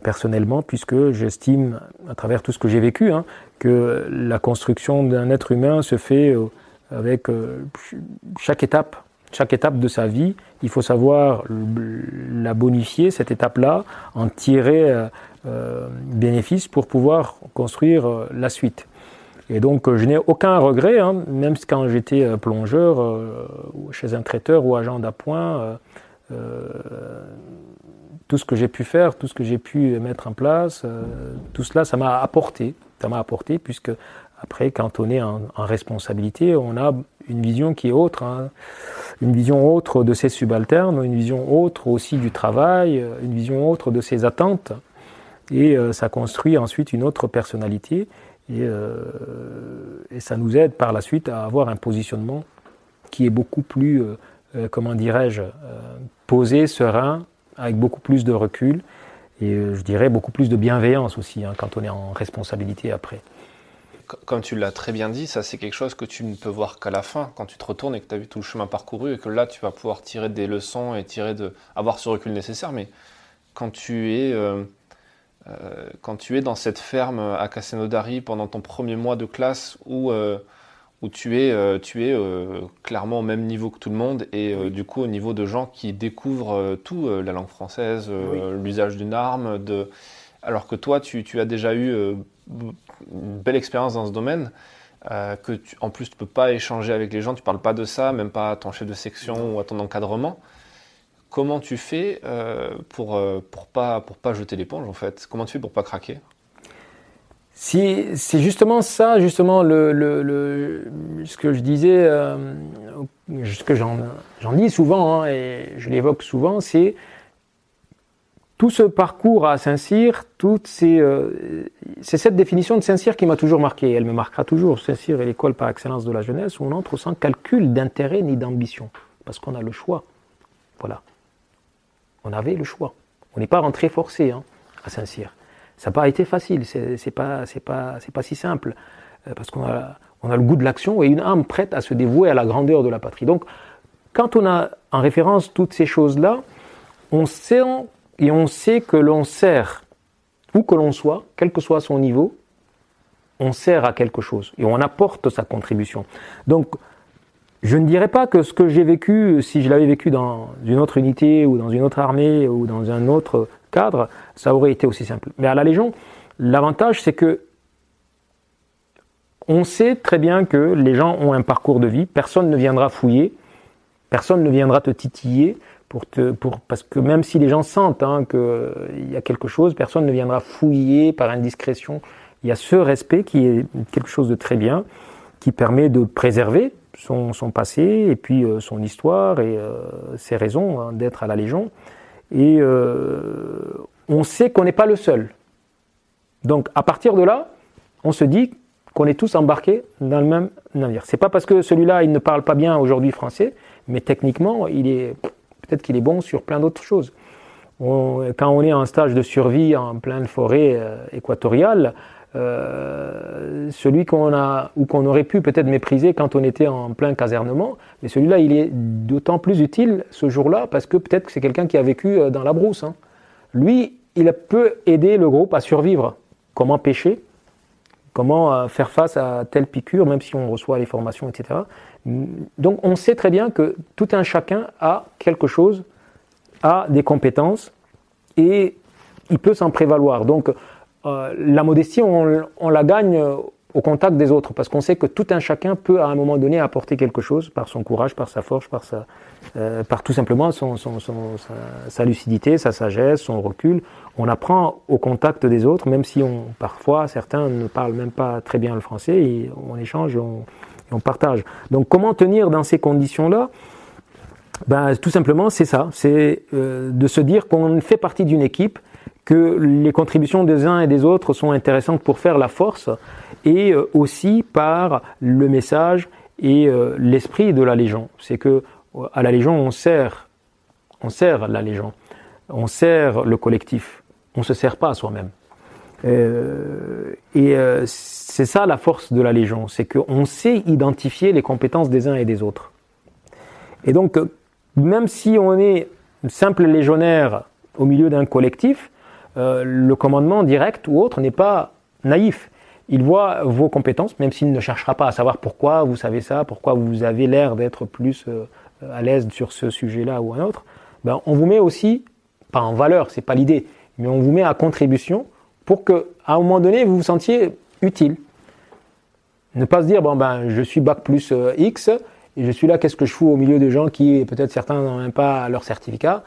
personnellement, puisque j'estime, à travers tout ce que j'ai vécu, que la construction d'un être humain se fait avec chaque étape de sa vie. Il faut savoir la bonifier, cette étape-là, en tirer bénéfice pour pouvoir construire la suite. Et donc je n'ai aucun regret, même quand j'étais plongeur chez un traiteur ou agent d'appoint, tout ce que j'ai pu faire, tout ce que j'ai pu mettre en place, tout cela, ça m'a apporté. Ça m'a apporté puisque après, quand on est en responsabilité, on a une vision qui est autre, une vision autre de ses subalternes, une vision autre aussi du travail, une vision autre de ses attentes. Et ça construit ensuite une autre personnalité et ça nous aide par la suite à avoir un positionnement qui est beaucoup plus, comment dirais-je, posé, serein, avec beaucoup plus de recul et je dirais beaucoup plus de bienveillance aussi quand on est en responsabilité après. Comme tu l'as très bien dit, ça c'est quelque chose que tu ne peux voir qu'à la fin, quand tu te retournes et que tu as vu tout le chemin parcouru et que là tu vas pouvoir tirer des leçons et avoir ce recul nécessaire. Mais quand tu es dans cette ferme à Castelnaudary pendant ton premier mois de classe où tu es clairement au même niveau que tout le monde et du coup au niveau de gens qui découvrent tout, la langue française, l'usage d'une arme, alors que toi tu as déjà eu une belle expérience dans ce domaine, en plus tu ne peux pas échanger avec les gens, tu ne parles pas de ça, même pas à ton chef de section ou à ton encadrement. Comment tu fais pour pas jeter l'éponge en fait? Comment tu fais pour pas craquer? C'est justement ça, ce que je disais, ce que j'en dis souvent et je l'évoque souvent, c'est tout ce parcours à Saint-Cyr, c'est cette définition de Saint-Cyr qui m'a toujours marqué. Elle me marquera toujours. Saint-Cyr est l'école par excellence de la jeunesse où on entre sans calcul d'intérêt ni d'ambition, parce qu'on a le choix. Voilà. On avait le choix. On n'est pas rentré forcé à Saint-Cyr. Ça n'a pas été facile, c'est pas si simple, parce qu'on a le goût de l'action et une âme prête à se dévouer à la grandeur de la patrie. Donc, quand on a en référence toutes ces choses-là, on sait que l'on sert, où que l'on soit, quel que soit son niveau, on sert à quelque chose et on apporte sa contribution. Donc, je ne dirais pas que ce que j'ai vécu, si je l'avais vécu dans une autre unité ou dans une autre armée ou dans un autre cadre, ça aurait été aussi simple. Mais à la Légion, l'avantage, c'est que on sait très bien que les gens ont un parcours de vie, personne ne viendra fouiller, personne ne viendra te titiller, parce que même si les gens sentent qu'il y a quelque chose, personne ne viendra fouiller par indiscrétion. Il y a ce respect qui est quelque chose de très bien, qui permet de préserver son passé et puis son histoire et ses raisons d'être à la Légion. Et on sait qu'on n'est pas le seul. Donc à partir de là, on se dit qu'on est tous embarqués dans le même navire. C'est pas parce que celui-là il ne parle pas bien aujourd'hui français, mais techniquement peut-être qu'il est bon sur plein d'autres choses. Quand on est en stage de survie en pleine forêt équatoriale, celui qu'on aurait pu peut-être mépriser quand on était en plein casernement, mais celui-là il est d'autant plus utile ce jour-là parce que peut-être que c'est quelqu'un qui a vécu dans la brousse. Lui, il peut aider le groupe à survivre. Comment pêcher, comment faire face à telle piqûre, même si on reçoit les formations, etc. Donc on sait très bien que tout un chacun a quelque chose, a des compétences et il peut s'en prévaloir. Donc la modestie, on la gagne au contact des autres, parce qu'on sait que tout un chacun peut à un moment donné apporter quelque chose par son courage, par sa force, par tout simplement sa lucidité, sa sagesse, son recul. On apprend au contact des autres, même si parfois certains ne parlent même pas très bien le français, et on échange et on partage. Donc comment tenir dans ces conditions-là? Tout simplement, c'est ça. C'est de se dire qu'on fait partie d'une équipe, que les contributions des uns et des autres sont intéressantes pour faire la force, et aussi par le message et l'esprit de la Légion. C'est que à la Légion, on sert la Légion, on sert le collectif, on ne se sert pas à soi-même. C'est ça la force de la Légion, c'est qu'on sait identifier les compétences des uns et des autres. Et donc, même si on est simple légionnaire au milieu d'un collectif, le commandement direct ou autre n'est pas naïf. Il voit vos compétences, même s'il ne cherchera pas à savoir pourquoi vous savez ça, pourquoi vous avez l'air d'être plus à l'aise sur ce sujet-là ou un autre. On vous met aussi, pas en valeur, c'est pas l'idée, mais on vous met à contribution pour qu'à un moment donné, vous vous sentiez utile. Ne pas se dire, je suis bac plus X, et je suis là, qu'est-ce que je fous au milieu de gens qui, peut-être certains n'ont même pas leur certificat.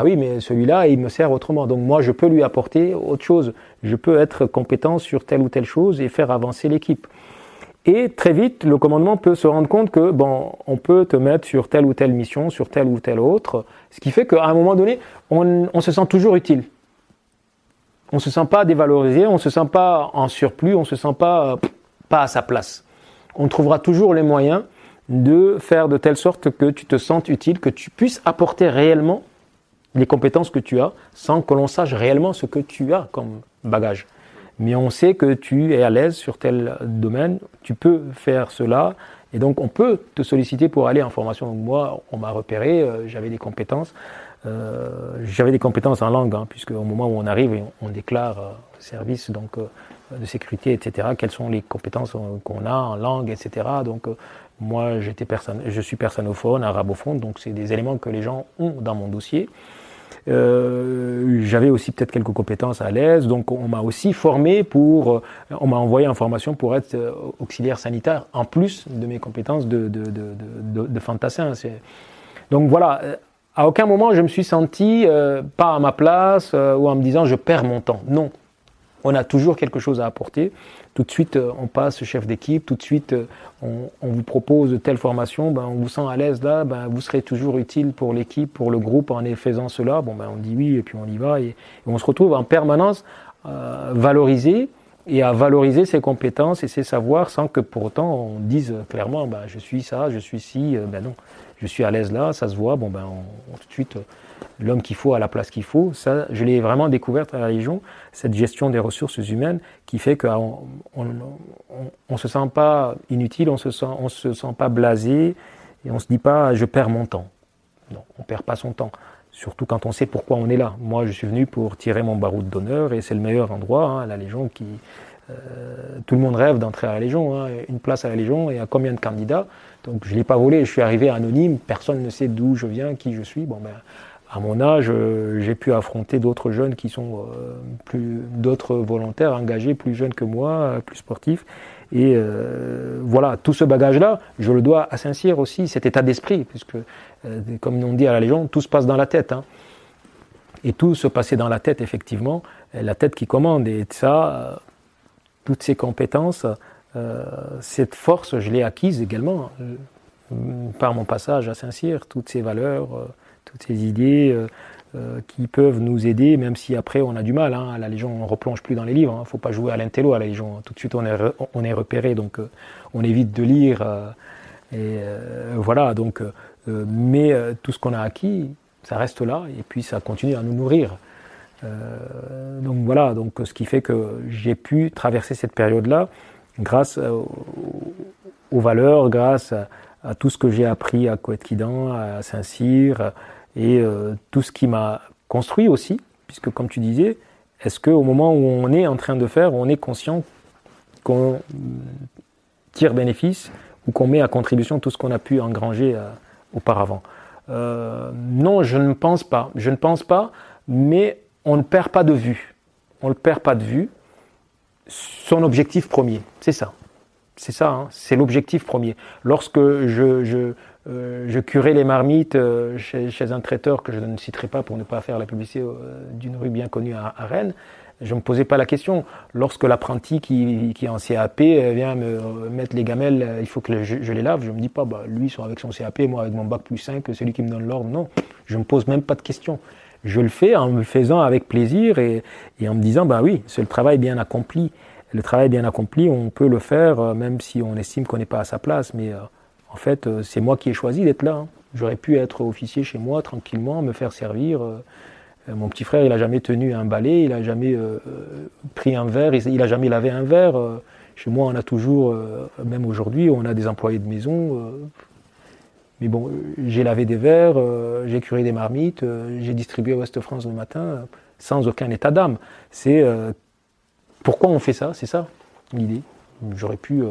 Oui, mais celui-là, il me sert autrement. Donc moi, je peux lui apporter autre chose. Je peux être compétent sur telle ou telle chose et faire avancer l'équipe. Et très vite, le commandement peut se rendre compte que, on peut te mettre sur telle ou telle mission, sur telle ou telle autre, ce qui fait qu'à un moment donné, on se sent toujours utile. On ne se sent pas dévalorisé, on ne se sent pas en surplus, on ne se sent pas à sa place. On trouvera toujours les moyens de faire de telle sorte que tu te sentes utile, que tu puisses apporter réellement les compétences que tu as, sans que l'on sache réellement ce que tu as comme bagage. Mais on sait que tu es à l'aise sur tel domaine, tu peux faire cela, et donc on peut te solliciter pour aller en formation. Donc moi, on m'a repéré, j'avais des compétences en langue, puisque au moment où on arrive, on déclare service de sécurité, etc., quelles sont les compétences qu'on a en langue, etc. Donc moi, je suis persanophone, arabophone, donc c'est des éléments que les gens ont dans mon dossier. J'avais aussi peut-être quelques compétences à l'aise, donc on m'a aussi formé on m'a envoyé en formation pour être auxiliaire sanitaire, en plus de mes compétences de fantassin. Donc voilà. À aucun moment je me suis senti pas à ma place ou en me disant je perds mon temps. Non, on a toujours quelque chose à apporter. Tout de suite on passe chef d'équipe, tout de suite on vous propose telle formation, on vous sent à l'aise là, vous serez toujours utile pour l'équipe, pour le groupe en faisant cela. On dit oui et puis on y va et on se retrouve en permanence valorisé et à valoriser ses compétences et ses savoirs sans que pour autant on dise clairement je suis ça, je suis ci, non. Je suis à l'aise là, ça se voit, tout de suite, l'homme qu'il faut à la place qu'il faut. Ça, je l'ai vraiment découverte à la Légion, cette gestion des ressources humaines qui fait qu'on ne se sent pas inutile, on se sent pas blasé et on ne se dit pas je perds mon temps. Non, on ne perd pas son temps, surtout quand on sait pourquoi on est là. Moi, je suis venu pour tirer mon baroud d'honneur et c'est le meilleur endroit, la Légion tout le monde rêve d'entrer à la Légion, une place à la Légion et à combien de candidats. Donc je ne l'ai pas volé, je suis arrivé anonyme, personne ne sait d'où je viens, qui je suis. À mon âge, j'ai pu affronter d'autres jeunes qui sont d'autres volontaires engagés, plus jeunes que moi, plus sportifs. Et voilà, tout ce bagage-là, je le dois à Saint-Cyr aussi, cet état d'esprit, puisque comme on dit à la Légion, tout se passe dans la tête. Et tout se passait dans la tête, effectivement, la tête qui commande. Et ça, toutes ces compétences, cette force, je l'ai acquise également par mon passage à Saint-Cyr, toutes ces valeurs, toutes ces idées qui peuvent nous aider, même si après on a du mal. À la Légion, on ne replonge plus dans les livres, il ne faut pas jouer à l'intello à la Légion. Tout de suite, on est repéré, donc on évite de lire. Voilà, donc, mais tout ce qu'on a acquis, ça reste là, et puis ça continue à nous nourrir. Donc voilà, donc ce qui fait que j'ai pu traverser cette période-là grâce aux valeurs, grâce à tout ce que j'ai appris à Coëtquidan, à Saint-Cyr, et tout ce qui m'a construit aussi, puisque comme tu disais, est-ce qu'au moment où on est en train de faire, on est conscient qu'on tire bénéfice ou qu'on met à contribution tout ce qu'on a pu engranger auparavant? Non, je ne pense pas. Je ne pense pas, mais on ne perd pas de vue. On ne perd pas de vue son objectif premier. C'est ça. C'est ça, c'est l'objectif premier. Lorsque je curais les marmites chez un traiteur que je ne citerai pas pour ne pas faire la publicité d'une rue bien connue à Rennes, Je ne me posais pas la question. Lorsque l'apprenti qui est en CAP vient me mettre les gamelles, il faut que je les lave, je ne me dis pas, lui avec son CAP, moi avec mon bac plus 5, c'est lui qui me donne l'ordre. Non, je ne me pose même pas de questions. Je le fais en me le faisant avec plaisir et en me disant, oui, c'est le travail bien accompli. Le travail bien accompli, on peut le faire même si on estime qu'on n'est pas à sa place. Mais en fait, c'est moi qui ai choisi d'être là. J'aurais pu être officier chez moi, tranquillement, me faire servir. Mon petit frère, il n'a jamais tenu un balai, il n'a jamais pris un verre, il n'a jamais lavé un verre. Chez moi, on a toujours, même aujourd'hui, on a des employés de maison. Mais bon, j'ai lavé des verres, j'ai curé des marmites, j'ai distribué à Ouest-France le matin, sans aucun état d'âme. C'est pourquoi on fait ça, c'est ça l'idée. J'aurais pu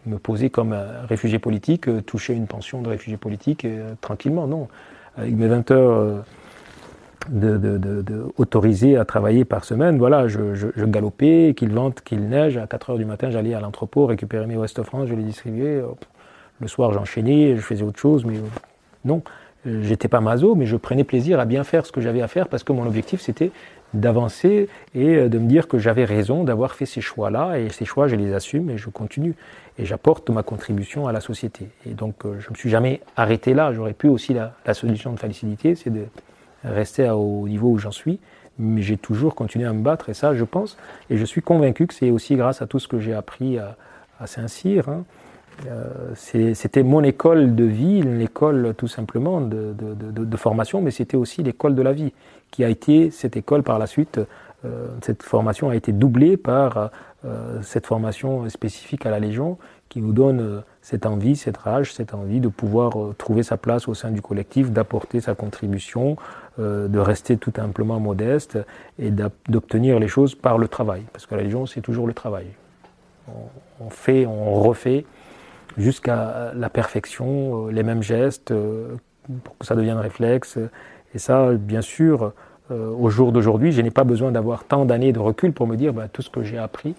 me poser comme un réfugié politique, toucher une pension de réfugié politique tranquillement, non. Avec mes 20 heures autorisé à travailler par semaine, voilà, je galopais, qu'il vente, qu'il neige, à 4 heures du matin, j'allais à l'entrepôt récupérer mes Ouest-France, je les distribuais, le soir j'enchaînais, je faisais autre chose, mais non, j'étais pas maso, mais je prenais plaisir à bien faire ce que j'avais à faire, parce que mon objectif c'était d'avancer et de me dire que j'avais raison d'avoir fait ces choix-là, et ces choix je les assume et je continue, et j'apporte ma contribution à la société. Et donc je me suis jamais arrêté là, j'aurais pu aussi, la solution de facilité, c'est de rester au niveau où j'en suis, mais j'ai toujours continué à me battre, et ça je pense, et je suis convaincu que c'est aussi grâce à tout ce que j'ai appris à Saint-Cyr. C'était mon école de vie, une école tout simplement de formation, mais c'était aussi l'école de la vie, qui a été cette école par la suite, cette formation a été doublée par cette formation spécifique à la Légion, qui nous donne cette envie, cette rage, cette envie de pouvoir trouver sa place au sein du collectif, d'apporter sa contribution, de rester tout simplement modeste et d'obtenir les choses par le travail. Parce que la Légion, c'est toujours le travail. On fait, on refait jusqu'à la perfection, les mêmes gestes, pour que ça devienne réflexe. Et ça, bien sûr, au jour d'aujourd'hui, je n'ai pas besoin d'avoir tant d'années de recul pour me dire tout ce que j'ai appris,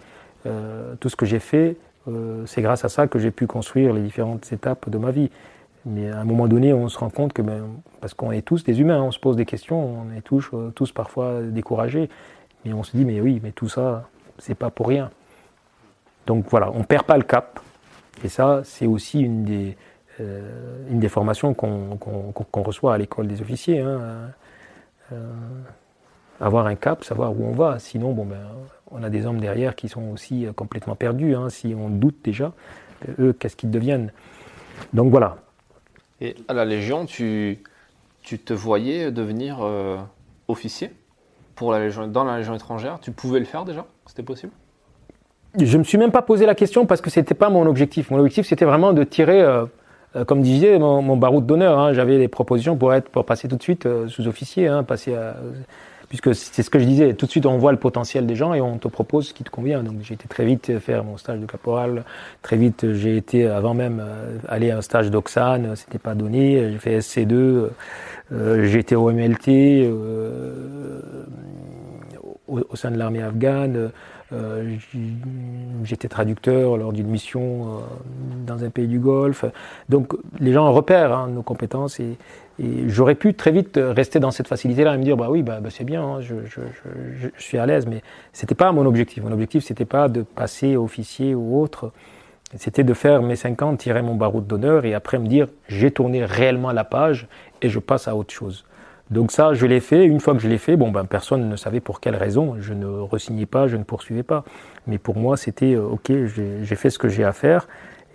tout ce que j'ai fait, c'est grâce à ça que j'ai pu construire les différentes étapes de ma vie. Mais à un moment donné, on se rend compte que, parce qu'on est tous des humains, on se pose des questions, on est tous parfois découragés, mais on se dit, mais oui, mais tout ça, c'est pas pour rien. Donc voilà, on ne perd pas le cap. Et ça, c'est aussi une des formations qu'on reçoit à l'école des officiers. Avoir un cap, savoir où on va. Sinon, on a des hommes derrière qui sont aussi complètement perdus. Si on doute déjà, eux, qu'est-ce qu'ils deviennent? Donc voilà. Et à la Légion, tu te voyais devenir officier dans la Légion étrangère? Tu pouvais le faire déjà? C'était possible? Je ne me suis même pas posé la question parce que ce n'était pas mon objectif. Mon objectif, c'était vraiment de tirer, comme disait mon baroud d'honneur. J'avais des propositions pour passer tout de suite sous-officier, puisque c'est ce que je disais. Tout de suite, on voit le potentiel des gens et on te propose ce qui te convient. Donc j'ai été très vite faire mon stage de caporal. Très vite, j'ai été, avant même, aller à un stage d'Oxane. C'était pas donné. J'ai fait SC2. J'ai été au MLT, au sein de l'armée afghane. J'étais traducteur lors d'une mission dans un pays du Golfe. Donc les gens repèrent nos compétences et j'aurais pu très vite rester dans cette facilité-là et me dire oui, c'est bien, je suis à l'aise, mais c'était pas mon objectif. Mon objectif, c'était pas de passer officier ou autre. C'était de faire mes 5 ans, tirer mon baroud d'honneur et après me dire j'ai tourné réellement la page et je passe à autre chose. Donc ça, je l'ai fait. Une fois que je l'ai fait, personne ne savait pour quelle raison. Je ne re-signais pas, je ne poursuivais pas. Mais pour moi, c'était ok, j'ai fait ce que j'ai à faire.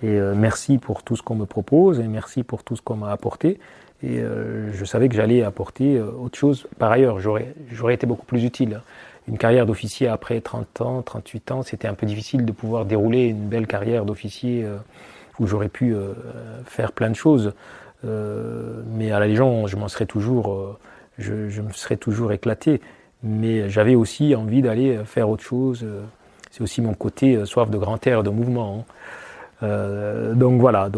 Et merci pour tout ce qu'on me propose et merci pour tout ce qu'on m'a apporté. Et je savais que j'allais apporter autre chose. Par ailleurs, j'aurais été beaucoup plus utile. Une carrière d'officier après 30 ans, 38 ans, c'était un peu difficile de pouvoir dérouler une belle carrière d'officier où j'aurais pu faire plein de choses. Mais à la Légion, je me serais toujours éclaté. Mais j'avais aussi envie d'aller faire autre chose. C'est aussi mon côté soif de grand air, de mouvement. Donc voilà,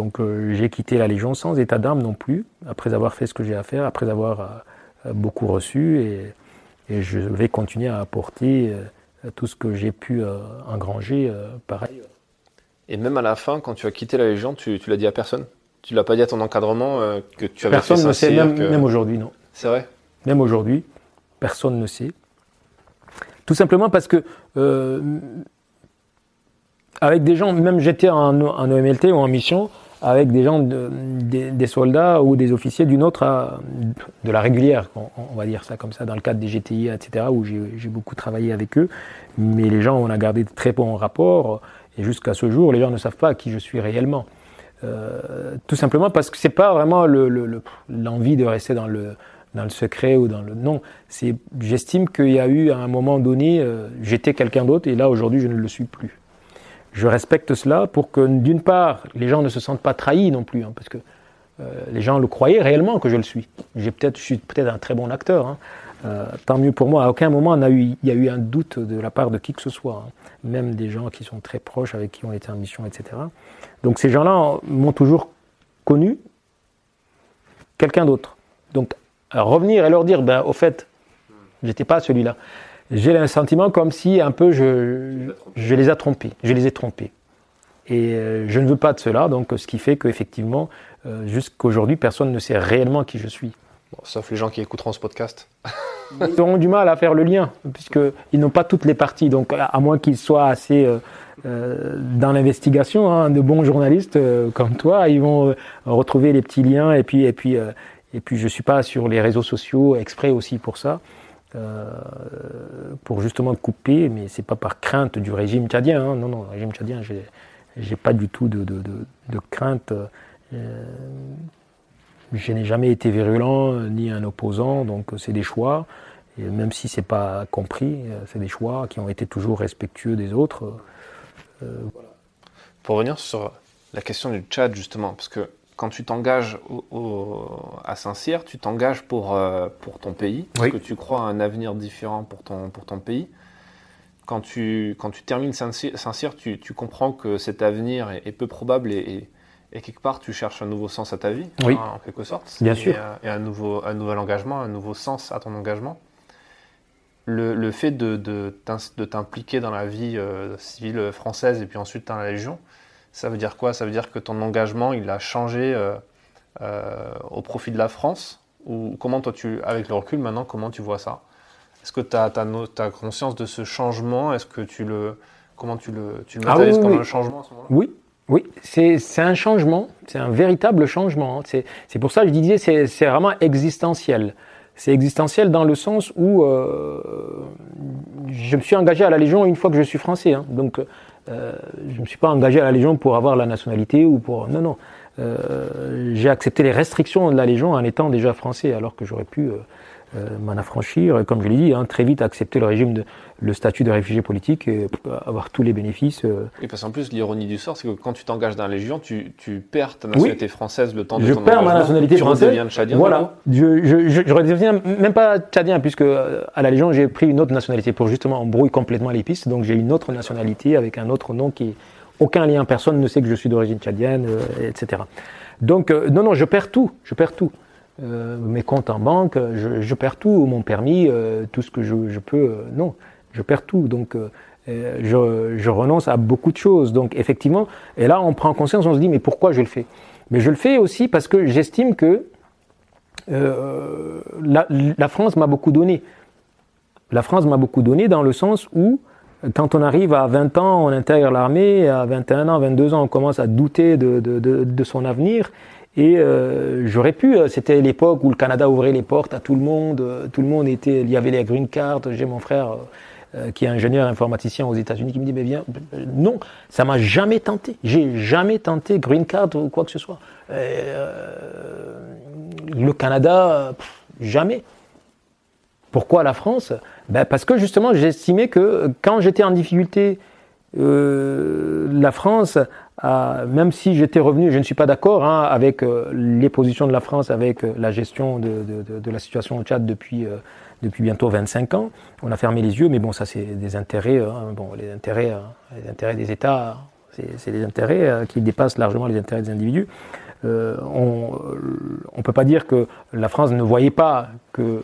j'ai quitté la Légion sans état d'âme non plus, après avoir fait ce que j'ai à faire, après avoir beaucoup reçu. Et je vais continuer à apporter tout ce que j'ai pu engranger pareil. Et même à la fin, quand tu as quitté la Légion, tu l'as dit à personne? Tu l'as pas dit à ton encadrement que tu avais personne fait Saint-Cyr? Personne ne sait, même aujourd'hui, non. C'est vrai? Même aujourd'hui, personne ne sait. Tout simplement parce que avec des gens, même j'étais en OMLT ou en mission, avec des gens, des soldats ou des officiers de la régulière, on va dire ça comme ça, dans le cadre des GTI, etc., où j'ai beaucoup travaillé avec eux. Mais les gens, on a gardé de très bons rapports, et jusqu'à ce jour, les gens ne savent pas qui je suis réellement. Tout simplement parce que c'est pas vraiment l'envie de rester dans le secret ou dans le... Non, j'estime qu'il y a eu, à un moment donné, j'étais quelqu'un d'autre, et là, aujourd'hui, je ne le suis plus. Je respecte cela pour que, d'une part, les gens ne se sentent pas trahis non plus, hein, parce que les gens le croyaient réellement que je le suis. Je suis peut-être un très bon acteur, hein. Tant mieux pour moi. À aucun moment il y a eu un doute de la part de qui que ce soit, hein. Même des gens qui sont très proches, avec qui on était en mission, etc. Donc ces gens-là m'ont toujours connu quelqu'un d'autre. Donc revenir et leur dire, au fait, j'étais pas celui-là. J'ai un sentiment comme si un peu je les ai trompés. Et je ne veux pas de cela, donc ce qui fait qu'effectivement, jusqu'aujourd'hui, personne ne sait réellement qui je suis. Bon, sauf les gens qui écouteront ce podcast. Ils auront du mal à faire le lien, puisqu'ils n'ont pas toutes les parties. Donc à moins qu'ils soient assez dans l'investigation, hein, de bons journalistes comme toi, ils vont retrouver les petits liens. Et puis je ne suis pas sur les réseaux sociaux exprès aussi pour ça. Pour justement couper, mais c'est pas par crainte du régime tchadien, hein. Non, le régime tchadien, j'ai pas du tout de crainte. Je n'ai jamais été virulent ni un opposant, donc c'est des choix, et même si c'est pas compris, c'est des choix qui ont été toujours respectueux des autres. Voilà. Pour revenir sur la question du Tchad justement, parce que quand tu t'engages à Saint-Cyr, tu t'engages pour ton pays, parce que tu crois à un avenir différent pour ton pays. Quand tu termines Saint-Cyr, tu comprends que cet avenir est peu probable et quelque part tu cherches un nouveau sens à ta vie, oui. En quelque sorte. Bien sûr. Et un nouvel engagement, un nouveau sens à ton engagement. Le fait de t'impliquer dans la vie civile française et puis ensuite dans la Légion, ça veut dire quoi? Ça veut dire que ton engagement, il a changé au profit de la France? Ou comment toi, avec le recul maintenant, comment tu vois ça? Est-ce que tu as conscience de ce changement? Est-ce que comment tu le matérialises comme un changement à ce moment-là? Oui, c'est un changement, c'est un véritable changement. C'est pour ça que je disais, c'est vraiment existentiel. C'est existentiel dans le sens où je me suis engagé à la Légion une fois que je suis français, hein. Donc je ne me suis pas engagé à la Légion pour avoir la nationalité ou pour... Non. J'ai accepté les restrictions de la Légion en étant déjà français, alors que j'aurais pu m'en affranchir, comme je l'ai dit, hein, très vite accepter le statut de réfugié politique et avoir tous les bénéfices. Oui, parce qu'en plus, l'ironie du sort, c'est que quand tu t'engages dans la Légion, tu perds ta nationalité française le temps de ton engagement. Je perds ma nationalité française. Tu redeviens tchadien. Voilà, je redeviens même pas tchadien, puisque à la Légion, j'ai pris une autre nationalité pour justement on brouille complètement les pistes. Donc j'ai une autre nationalité avec un autre nom qui aucun lien, personne ne sait que je suis d'origine tchadienne, etc. Donc non, je perds tout. Mes comptes en banque, je perds tout, mon permis, tout ce que je peux, non, je perds tout. Donc je renonce à beaucoup de choses. Donc effectivement, et là on prend conscience, on se dit mais pourquoi je le fais? Mais je le fais aussi parce que j'estime que la France m'a beaucoup donné. La France m'a beaucoup donné dans le sens où quand on arrive à 20 ans, on intègre l'armée, à 21 ans, 22 ans, on commence à douter de son avenir. Et j'aurais pu, c'était l'époque où le Canada ouvrait les portes à tout le monde il y avait les green cards. J'ai mon frère qui est ingénieur informaticien aux États-Unis qui me dit mais viens, non, ça m'a jamais tenté. J'ai jamais tenté green card ou quoi que ce soit. Le Canada, jamais. Pourquoi la France? Parce que justement, j'estimais que quand j'étais en difficulté, la France, même si j'étais revenu, je ne suis pas d'accord avec les positions de la France, avec la gestion de la situation au Tchad depuis bientôt 25 ans. On a fermé les yeux, mais bon, ça c'est des intérêts. Les intérêts des États, c'est des intérêts qui dépassent largement les intérêts des individus. On ne peut pas dire que la France ne voyait pas que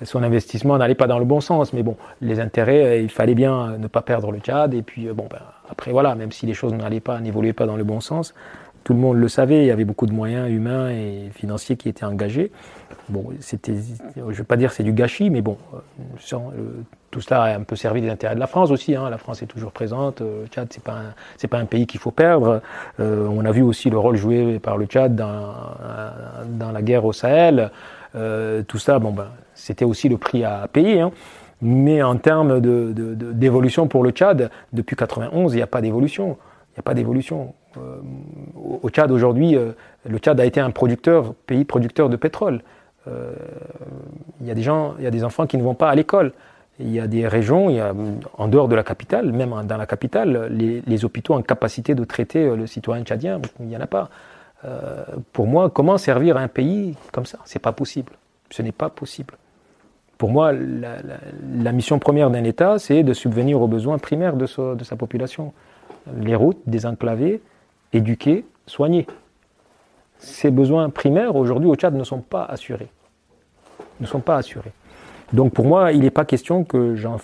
son investissement n'allait pas dans le bon sens, mais bon, les intérêts, il fallait bien ne pas perdre le Tchad, et puis après voilà, même si les choses n'évoluaient pas dans le bon sens, tout le monde le savait, il y avait beaucoup de moyens humains et financiers qui étaient engagés. Bon, c'était, je ne vais pas dire que c'est du gâchis, mais bon, tout cela a un peu servi les intérêts de la France aussi. La France est toujours présente. Le Tchad, c'est pas un pays qu'il faut perdre. On a vu aussi le rôle joué par le Tchad dans la guerre au Sahel. Tout ça, c'était aussi le prix à payer. Mais en termes d'évolution pour le Tchad, depuis 1991, il n'y a pas d'évolution. Il n'y a pas d'évolution. Au Tchad aujourd'hui, le Tchad a été un pays producteur de pétrole. Il y a des enfants qui ne vont pas à l'école. Il y a des régions, en dehors de la capitale, même dans la capitale, les hôpitaux en capacité de traiter le citoyen tchadien, il n'y en a pas. Pour moi, comment servir un pays comme ça? C'est pas possible. Ce n'est pas possible. Pour moi, la mission première d'un État, c'est de subvenir aux besoins primaires de sa population. Les routes, désenclaver, éduquer, soigner. Ces besoins primaires, aujourd'hui, au Tchad, ne sont pas assurés. Ne sont pas assurés. Donc pour moi, il n'est pas question que j'en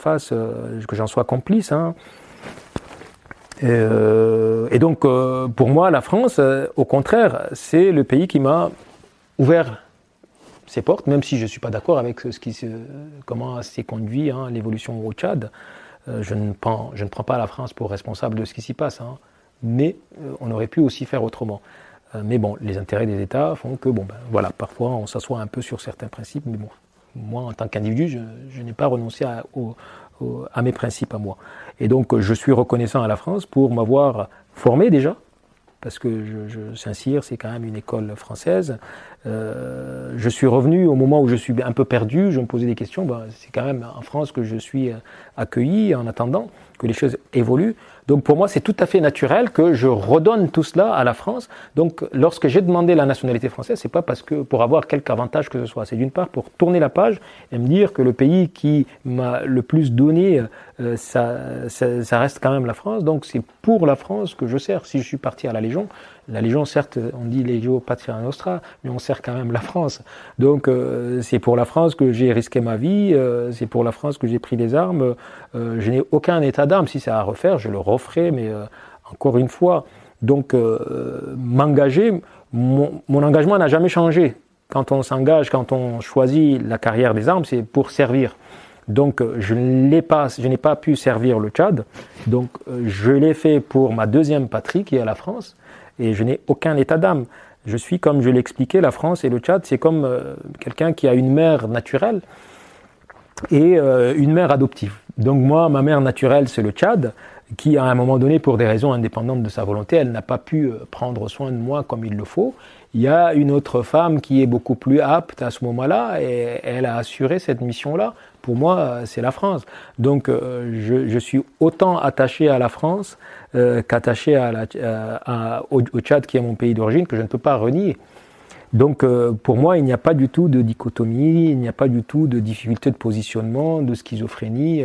sois complice. Et donc, pour moi, la France, au contraire, c'est le pays qui m'a ouvert ses portes, même si je ne suis pas d'accord avec comment s'est conduit l'évolution au Tchad. Je ne prends pas la France pour responsable de ce qui s'y passe, mais on aurait pu aussi faire autrement. Mais bon, les intérêts des États font que, voilà, parfois on s'assoit un peu sur certains principes, mais bon, moi, en tant qu'individu, je n'ai pas renoncé à mes principes à moi. Et donc, je suis reconnaissant à la France pour m'avoir formé déjà, parce que Saint-Cyr, c'est quand même une école française. Je suis revenu au moment où je suis un peu perdu, je me posais des questions. C'est quand même en France que je suis accueilli en attendant que les choses évoluent. Donc pour moi, c'est tout à fait naturel que je redonne tout cela à la France. Donc lorsque j'ai demandé la nationalité française, c'est pas parce que pour avoir quelque avantage que ce soit. C'est d'une part pour tourner la page et me dire que le pays qui m'a le plus donné, ça reste quand même la France. Donc c'est pour la France que je sers. Si je suis parti à la Légion, certes, on dit Legio Patria Nostra, mais on sert quand même la France. Donc c'est pour la France que j'ai risqué ma vie, c'est pour la France que j'ai pris les armes. Je n'ai aucun état d'âme. Si c'est à refaire, je le referai, mais encore une fois. Donc m'engager, mon engagement n'a jamais changé. Quand on s'engage, quand on choisit la carrière des armes, c'est pour servir. Donc je n'ai pas pu servir le Tchad, donc je l'ai fait pour ma deuxième patrie qui est la France, et je n'ai aucun état d'âme. Je suis, comme je l'ai expliqué, la France et le Tchad, c'est comme quelqu'un qui a une mère naturelle et une mère adoptive. Donc moi, ma mère naturelle, c'est le Tchad, qui à un moment donné, pour des raisons indépendantes de sa volonté, elle n'a pas pu prendre soin de moi comme il le faut. Il y a une autre femme qui est beaucoup plus apte à ce moment-là, et elle a assuré cette mission-là. Pour moi, c'est la France. Donc je suis autant attaché à la France qu'attaché au Tchad, qui est mon pays d'origine, que je ne peux pas renier. Donc pour moi, il n'y a pas du tout de dichotomie, il n'y a pas du tout de difficulté de positionnement, de schizophrénie.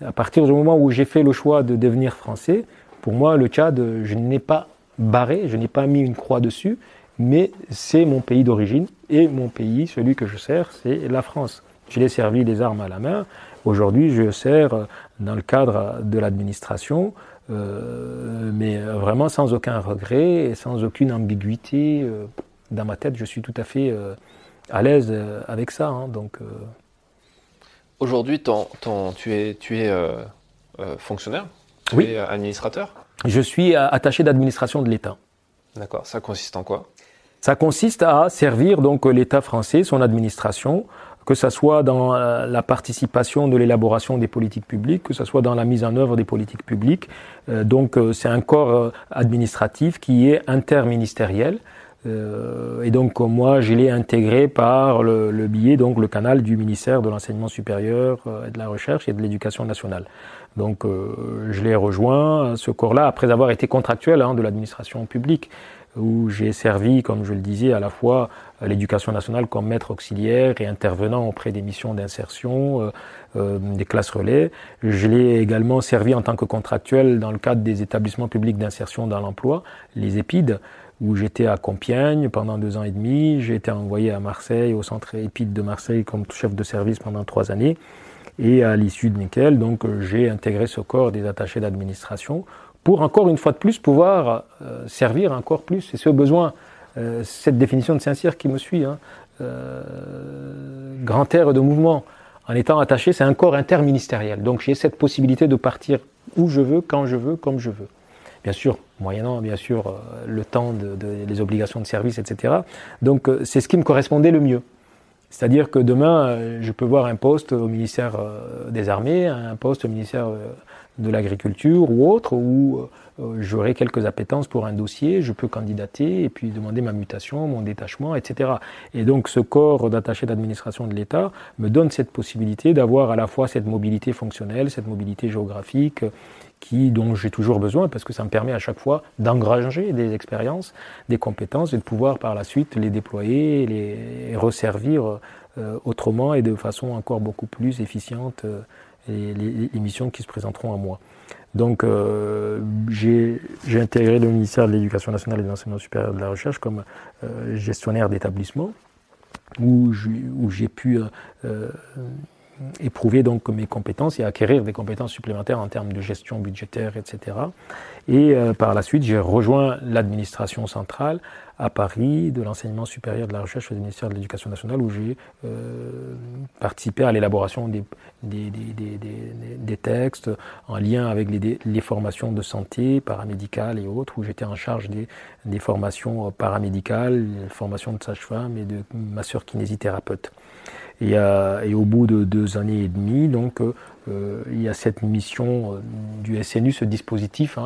À partir du moment où j'ai fait le choix de devenir français, pour moi, le Tchad, je n'ai pas barré, je n'ai pas mis une croix dessus, mais c'est mon pays d'origine, et mon pays, celui que je sers, c'est la France. Je l'ai servi les armes à la main. Aujourd'hui, je sers dans le cadre de l'administration, mais vraiment sans aucun regret et sans aucune ambiguïté. Dans ma tête, je suis tout à fait à l'aise avec ça. Donc, aujourd'hui, tu es fonctionnaire? Oui. Tu es administrateur? Je suis attaché d'administration de l'État. D'accord. Ça consiste en quoi? Ça consiste à servir donc l'État français, son administration, que ce soit dans la participation de l'élaboration des politiques publiques, que ce soit dans la mise en œuvre des politiques publiques. Donc c'est un corps administratif qui est interministériel. Et donc moi je l'ai intégré par le biais, donc le canal du ministère de l'Enseignement supérieur et de la Recherche et de l'Éducation nationale. Donc je l'ai rejoint, ce corps-là, après avoir été contractuel de l'administration publique, où j'ai servi, comme je le disais, à la fois l'éducation nationale comme maître auxiliaire et intervenant auprès des missions d'insertion, des classes relais. Je l'ai également servi en tant que contractuel dans le cadre des établissements publics d'insertion dans l'emploi, les EPID, où j'étais à Compiègne pendant 2 ans et demi. J'ai été envoyé à Marseille, au centre EPID de Marseille, comme chef de service pendant 3 années. Et à l'issue de lesquelles, donc, j'ai intégré ce corps des attachés d'administration pour encore une fois de plus pouvoir servir encore plus. C'est ce besoin, cette définition de Saint-Cyr qui me suit, hein. Grand air de mouvement. En étant attaché, c'est un corps interministériel. Donc j'ai cette possibilité de partir où je veux, quand je veux, comme je veux. Bien sûr, moyennant bien sûr le temps, les obligations de service, etc. Donc c'est ce qui me correspondait le mieux. C'est-à-dire que demain, je peux voir un poste au ministère des Armées, un poste au ministère de l'Agriculture ou autre, où j'aurai quelques appétences pour un dossier, je peux candidater et puis demander ma mutation, mon détachement, etc. Et donc ce corps d'attaché d'administration de l'État me donne cette possibilité d'avoir à la fois cette mobilité fonctionnelle, cette mobilité géographique, dont j'ai toujours besoin, parce que ça me permet à chaque fois d'engranger des expériences, des compétences, et de pouvoir par la suite les déployer, les resservir autrement et de façon encore beaucoup plus efficiente les missions qui se présenteront à moi. Donc j'ai intégré le ministère de l'Éducation nationale et de l'Enseignement supérieur de la Recherche comme gestionnaire d'établissement, où j'ai pu éprouver donc mes compétences et acquérir des compétences supplémentaires en termes de gestion budgétaire, etc. Et par la suite, j'ai rejoint l'administration centrale à Paris de l'enseignement supérieur de la recherche du ministère de l'Éducation nationale, où j'ai participé à l'élaboration des textes en lien avec les formations de santé, paramédicales et autres, où j'étais en charge des formations paramédicales, les formations de sage-femme et de masseur kinésithérapeute. Et au bout de 2 années et demie, donc, il y a cette mission du SNU, ce dispositif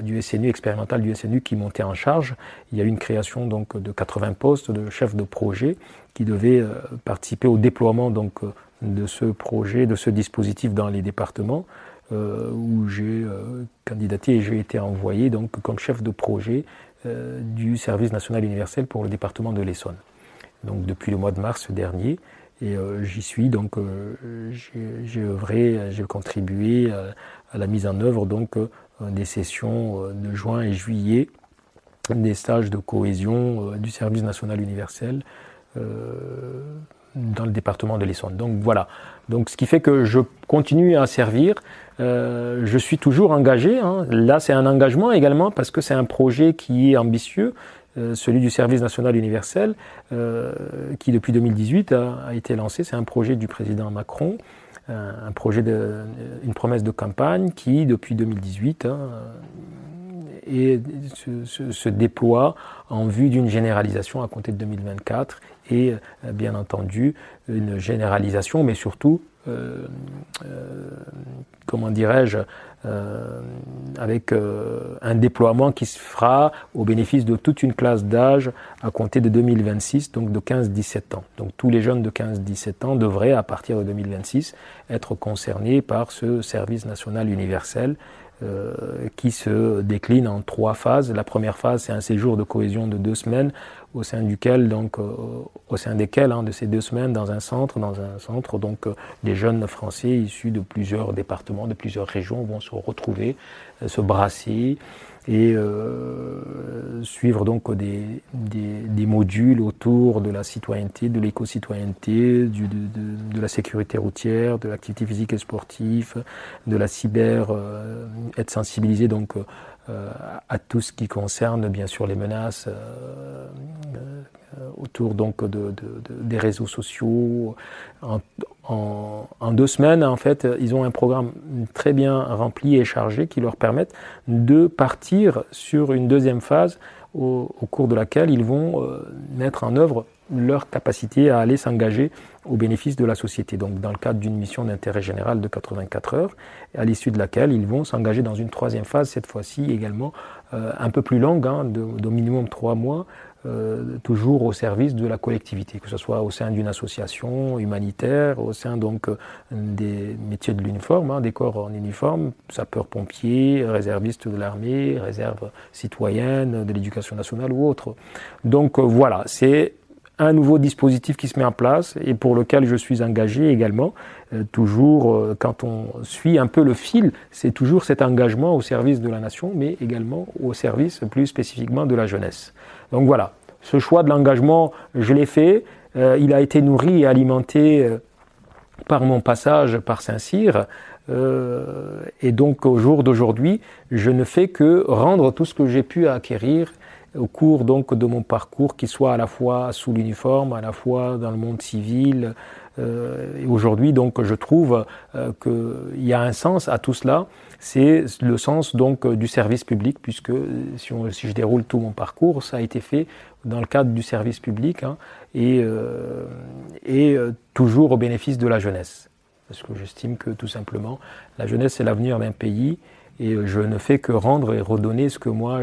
du SNU, expérimental du SNU, qui montait en charge. Il y a eu une création donc, de 80 postes de chefs de projet qui devaient participer au déploiement donc, de ce projet, de ce dispositif dans les départements, où j'ai candidaté et j'ai été envoyé donc, comme chef de projet du service national universel pour le département de l'Essonne. Donc depuis le mois de mars dernier, et j'y suis, donc j'ai œuvré, j'ai contribué à la mise en œuvre donc, des sessions de juin et juillet, des stages de cohésion du service national universel dans le département de l'Essonne. Donc voilà, donc, ce qui fait que je continue à servir, je suis toujours engagé, hein. Là c'est un engagement également parce que c'est un projet qui est ambitieux, celui du service national universel, qui depuis 2018 a été lancé. C'est un projet du président Macron, un projet une promesse de campagne qui depuis 2018 se déploie en vue d'une généralisation à compter de 2024 et bien entendu une généralisation, mais surtout comment dirais-je, avec un déploiement qui se fera au bénéfice de toute une classe d'âge à compter de 2026, donc de 15-17 ans. Donc tous les jeunes de 15-17 ans devraient, à partir de 2026, être concernés par ce service national universel qui se décline en 3 phases. La première phase, c'est un séjour de cohésion de 2 semaines, au sein desquels, de ces 2 semaines, dans un centre, donc les jeunes Français issus de plusieurs départements, de plusieurs régions vont se retrouver, se brasser et suivre donc des modules autour de la citoyenneté, de l'éco-citoyenneté, de la sécurité routière, de l'activité physique et sportive, de la cyber, être sensibilisé donc à tout ce qui concerne bien sûr les menaces autour donc des réseaux sociaux. En 2 semaines, en fait, ils ont un programme très bien rempli et chargé qui leur permettent de partir sur une 2e phase au cours de laquelle ils vont mettre en œuvre leur capacité à aller s'engager au bénéfice de la société. Donc dans le cadre d'une mission d'intérêt général de 84 heures, à l'issue de laquelle ils vont s'engager dans une 3e phase, cette fois-ci également un peu plus longue, d'au minimum 3 mois, toujours au service de la collectivité, que ce soit au sein d'une association humanitaire, au sein donc des métiers de l'uniforme, des corps en uniforme, sapeurs-pompiers, réservistes de l'armée, réserve citoyenne, de l'éducation nationale ou autre. Donc voilà, c'est un nouveau dispositif qui se met en place et pour lequel je suis engagé également. Toujours, quand on suit un peu le fil, c'est toujours cet engagement au service de la nation, mais également au service plus spécifiquement de la jeunesse. Donc voilà, ce choix de l'engagement, je l'ai fait. Il a été nourri et alimenté par mon passage par Saint-Cyr, Et donc au jour d'aujourd'hui, je ne fais que rendre tout ce que j'ai pu acquérir au cours donc de mon parcours, qui soit à la fois sous l'uniforme, à la fois dans le monde civil. Et aujourd'hui, donc, je trouve qu'il y a un sens à tout cela. C'est le sens donc du service public, puisque si je déroule tout mon parcours, ça a été fait dans le cadre du service public, hein, et toujours au bénéfice de la jeunesse. Parce que j'estime que tout simplement, la jeunesse est l'avenir d'un pays, et je ne fais que rendre et redonner ce que moi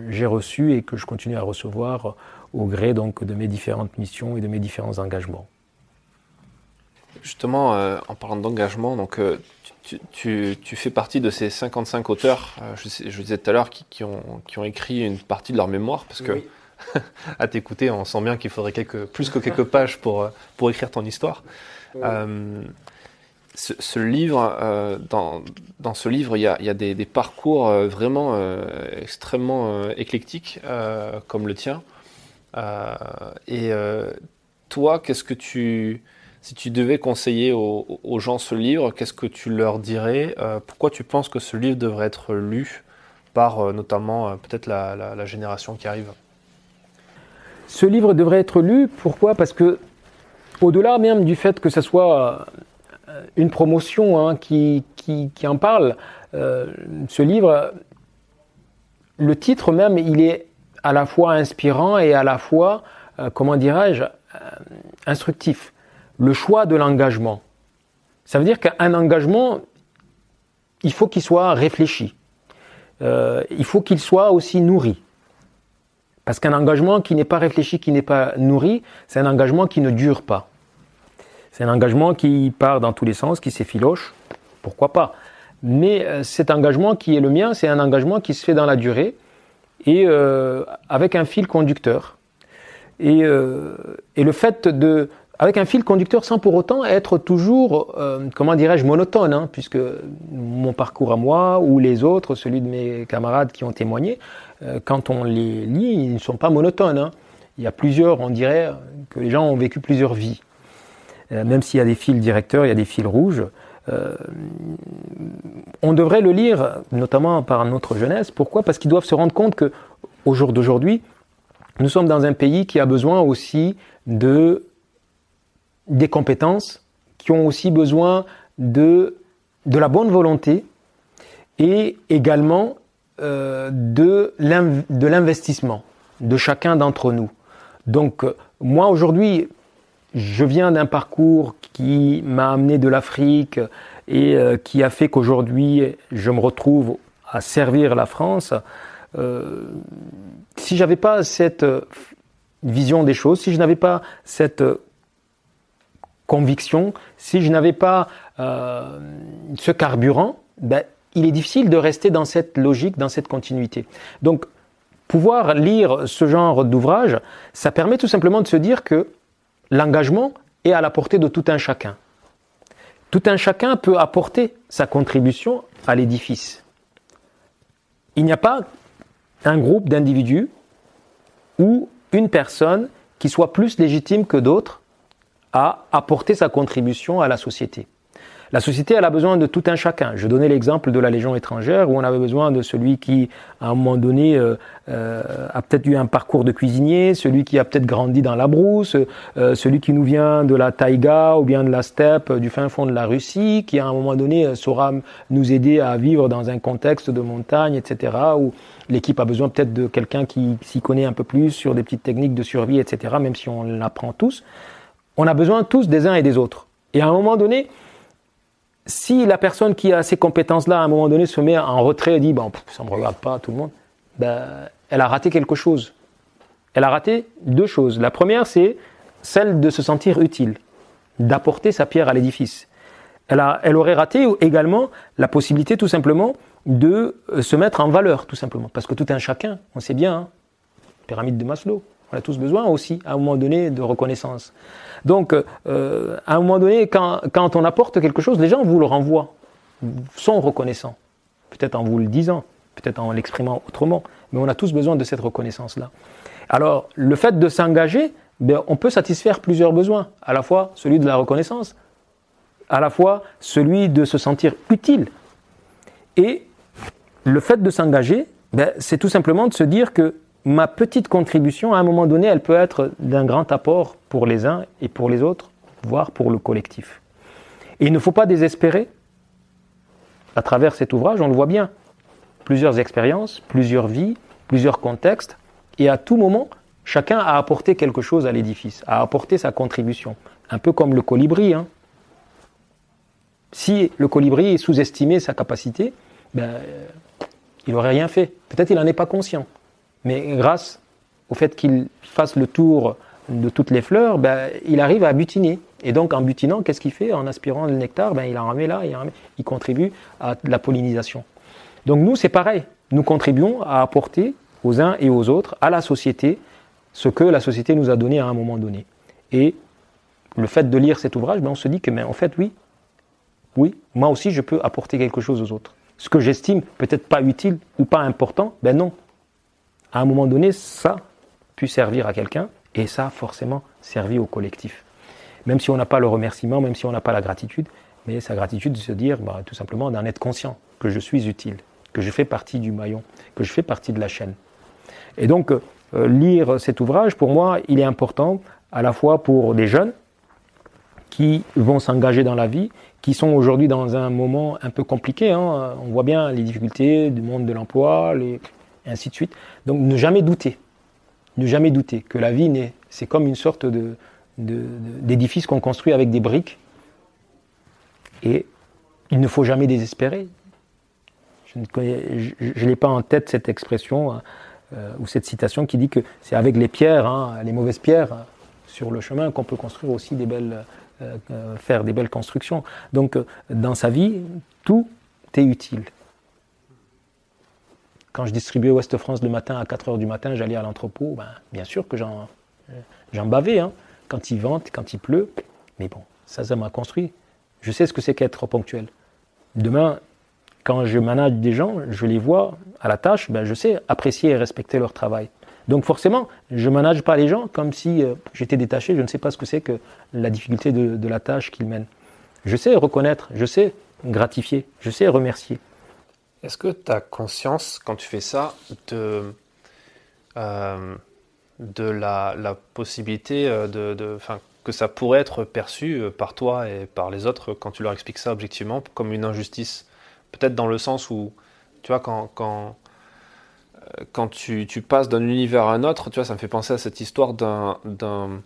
j'ai reçu et que je continue à recevoir au gré donc de mes différentes missions et de mes différents engagements. Justement, en parlant d'engagement, donc tu fais partie de ces 55 auteurs, je disais tout à l'heure, qui ont écrit une partie de leur mémoire, parce que Oui. à t'écouter, on sent bien qu'il faudrait plus que quelques pages pour écrire ton histoire. Oui. Ce livre, dans ce livre, il y a des parcours vraiment extrêmement éclectiques, comme le tien. Toi, si tu devais conseiller aux gens ce livre, qu'est-ce que tu leur dirais? Pourquoi tu penses que ce livre devrait être lu par notamment peut-être la génération qui arrive? Ce livre devrait être lu, pourquoi? Parce que, au-delà même du fait que ce soit une promotion, hein, qui en parle, ce livre, le titre même, il est à la fois inspirant et à la fois, comment dirais-je, instructif. Le choix de l'engagement. Ça veut dire qu'un engagement, il faut qu'il soit réfléchi. Il faut qu'il soit aussi nourri. Parce qu'un engagement qui n'est pas réfléchi, qui n'est pas nourri, c'est un engagement qui ne dure pas. C'est un engagement qui part dans tous les sens, qui s'effiloche, pourquoi pas. Mais cet engagement qui est le mien, c'est un engagement qui se fait dans la durée et avec un fil conducteur. Et le fait avec un fil conducteur sans pour autant être toujours, comment dirais-je, monotone, hein, puisque mon parcours à moi ou les autres, celui de mes camarades qui ont témoigné, quand on les lit, ils ne sont pas monotones, hein. Il y a plusieurs, on dirait que les gens ont vécu plusieurs vies. Même s'il y a des fils directeurs, il y a des fils rouges. On devrait le lire, notamment par notre jeunesse. Pourquoi? Parce qu'ils doivent se rendre compte qu'au jour d'aujourd'hui, nous sommes dans un pays qui a besoin aussi des compétences, qui ont aussi besoin de la bonne volonté et également de l'investissement de chacun d'entre nous. Donc moi aujourd'hui, je viens d'un parcours qui m'a amené de l'Afrique et qui a fait qu'aujourd'hui je me retrouve à servir la France. Si j'avais pas cette vision des choses, si je n'avais pas cette conviction, si je n'avais pas ce carburant, il est difficile de rester dans cette logique, dans cette continuité. Donc, pouvoir lire ce genre d'ouvrage, ça permet tout simplement de se dire que l'engagement est à la portée de tout un chacun. Tout un chacun peut apporter sa contribution à l'édifice. Il n'y a pas un groupe d'individus ou une personne qui soit plus légitime que d'autres à apporter sa contribution à la société. La société, elle a besoin de tout un chacun. Je donnais l'exemple de la Légion étrangère où on avait besoin de celui qui, à un moment donné, a peut-être eu un parcours de cuisinier, celui qui a peut-être grandi dans la brousse, celui qui nous vient de la taïga ou bien de la steppe du fin fond de la Russie, qui à un moment donné saura nous aider à vivre dans un contexte de montagne, etc., où l'équipe a besoin peut-être de quelqu'un qui s'y connaît un peu plus sur des petites techniques de survie, etc., même si on l'apprend tous. On a besoin tous des uns et des autres. Et à un moment donné, si la personne qui a ces compétences-là, à un moment donné, se met en retrait et dit « ça ne me regarde pas, tout le monde », elle a raté quelque chose. Elle a raté deux choses. La première, c'est celle de se sentir utile, d'apporter sa pierre à l'édifice. Elle aurait raté également la possibilité, tout simplement, de se mettre en valeur, tout simplement. Parce que tout un chacun, on sait bien, hein, pyramide de Maslow, on a tous besoin aussi, à un moment donné, de reconnaissance. Donc, à un moment donné, quand on apporte quelque chose, les gens vous le renvoient, sont reconnaissants. Peut-être en vous le disant, peut-être en l'exprimant autrement, mais on a tous besoin de cette reconnaissance-là. Alors, le fait de s'engager, on peut satisfaire plusieurs besoins, à la fois celui de la reconnaissance, à la fois celui de se sentir utile. Et le fait de s'engager, c'est tout simplement de se dire que ma petite contribution, à un moment donné, elle peut être d'un grand apport pour les uns et pour les autres, voire pour le collectif. Et il ne faut pas désespérer. À travers cet ouvrage, on le voit bien. Plusieurs expériences, plusieurs vies, plusieurs contextes. Et à tout moment, chacun a apporté quelque chose à l'édifice, a apporté sa contribution. Un peu comme le colibri. Si le colibri sous-estimait sa capacité, il n'aurait rien fait. Peut-être qu'il n'en est pas conscient. Mais grâce au fait qu'il fasse le tour de toutes les fleurs, il arrive à butiner. Et donc en butinant, qu'est-ce qu'il fait? En aspirant le nectar, il en remet là, il contribue à la pollinisation. Donc nous, c'est pareil. Nous contribuons à apporter aux uns et aux autres, à la société, ce que la société nous a donné à un moment donné. Et le fait de lire cet ouvrage, on se dit que, en fait, oui, moi aussi, je peux apporter quelque chose aux autres. Ce que j'estime peut-être pas utile ou pas important, non. À un moment donné, ça a pu servir à quelqu'un et ça a forcément servi au collectif. Même si on n'a pas le remerciement, même si on n'a pas la gratitude, mais sa gratitude de se dire tout simplement d'en être conscient que je suis utile, que je fais partie du maillon, que je fais partie de la chaîne. Et donc, lire cet ouvrage, pour moi, il est important à la fois pour des jeunes qui vont s'engager dans la vie, qui sont aujourd'hui dans un moment un peu compliqué. On voit bien les difficultés du monde de l'emploi, et ainsi de suite. Donc, ne jamais douter que la vie, c'est comme une sorte d'édifice qu'on construit avec des briques. Et il ne faut jamais désespérer. Je n'ai pas en tête cette expression ou cette citation qui dit que c'est avec les pierres, les mauvaises pierres sur le chemin qu'on peut construire aussi faire des belles constructions. Donc dans sa vie, tout est utile. Quand je distribuais Ouest France le matin à 4h du matin, j'allais à l'entrepôt, bien sûr que j'en bavais, quand il vente, quand il pleut, mais bon, ça m'a construit. Je sais ce que c'est qu'être ponctuel. Demain, quand je manage des gens, je les vois à la tâche, je sais apprécier et respecter leur travail. Donc forcément, je ne manage pas les gens comme si j'étais détaché, je ne sais pas ce que c'est que la difficulté de la tâche qu'ils mènent. Je sais reconnaître, je sais gratifier, je sais remercier. Est-ce que tu as conscience, quand tu fais ça, de la possibilité que ça pourrait être perçu par toi et par les autres quand tu leur expliques ça objectivement comme une injustice? Peut-être dans le sens où, tu vois, quand tu passes d'un univers à un autre, tu vois, ça me fait penser à cette histoire d'un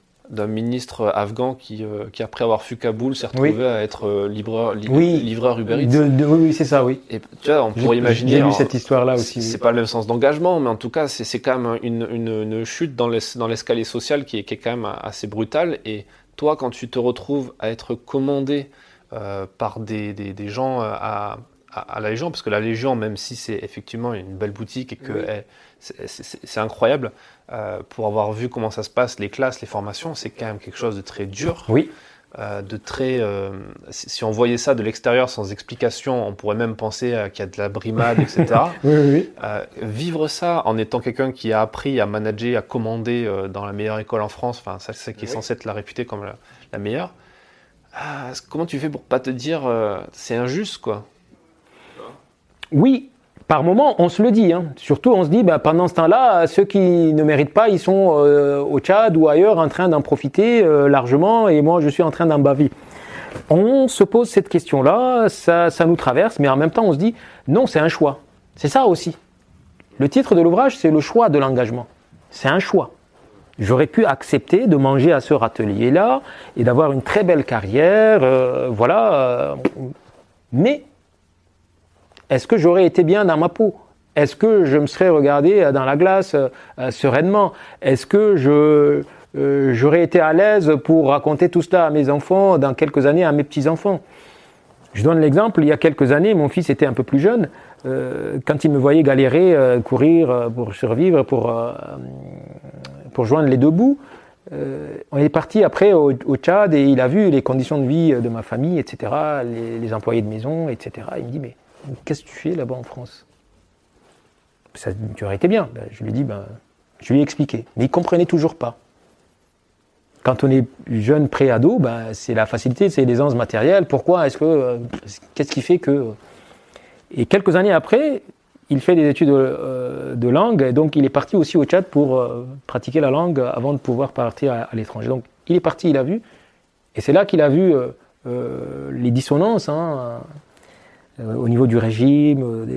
ministre afghan qui après avoir fui Kaboul, s'est retrouvé à être livreur Uber Eats. Oui, c'est ça, oui. Et tu vois, on pourrait imaginer... J'ai lu cette histoire-là aussi. C'est pas le même sens d'engagement, mais en tout cas, c'est quand même une chute dans l'escalier social qui est quand même assez brutale. Et toi, quand tu te retrouves à être commandé par des gens à la Légion, parce que la Légion, même si c'est effectivement une belle boutique et que c'est incroyable, pour avoir vu comment ça se passe, les classes, les formations, c'est quand même quelque chose de très dur. Oui. Si on voyait ça de l'extérieur sans explication, on pourrait même penser qu'il y a de la brimade, etc. Oui. Vivre ça en étant quelqu'un qui a appris à manager, à commander dans la meilleure école en France, ça c'est qui est censé être la réputée comme la meilleure. Comment tu fais pour pas te dire c'est injuste, quoi? Oui, par moment, on se le dit. Surtout, on se dit, pendant ce temps-là, ceux qui ne méritent pas, ils sont au Tchad ou ailleurs en train d'en profiter largement et moi, je suis en train d'en baver. On se pose cette question-là, ça nous traverse, mais en même temps, on se dit, non, c'est un choix. C'est ça aussi. Le titre de l'ouvrage, c'est le choix de l'engagement. C'est un choix. J'aurais pu accepter de manger à ce râtelier-là et d'avoir une très belle carrière, mais est-ce que j'aurais été bien dans ma peau? Est-ce que je me serais regardé dans la glace sereinement? Est-ce que j'aurais été à l'aise pour raconter tout cela à mes enfants dans quelques années, à mes petits-enfants? Je donne l'exemple, il y a quelques années, mon fils était un peu plus jeune. Quand il me voyait galérer, courir pour survivre, pour joindre les deux bouts, on est parti après au Tchad et il a vu les conditions de vie de ma famille, etc., les employés de maison, etc. Il me dit, mais qu'est-ce que tu fais là-bas en France? Tu aurais été bien. Je lui ai dit, je lui ai expliqué. Mais il ne comprenait toujours pas. quand on est jeune pré-ado, ben, c'est la facilité, c'est l'aisance matérielle. Pourquoi qu'est-ce qui fait que... Et quelques années après, il fait des études de langue, et donc il est parti aussi au Tchad pour pratiquer la langue avant de pouvoir partir à l'étranger. Donc il est parti, il a vu, et c'est là qu'il a vu les dissonances au niveau du régime,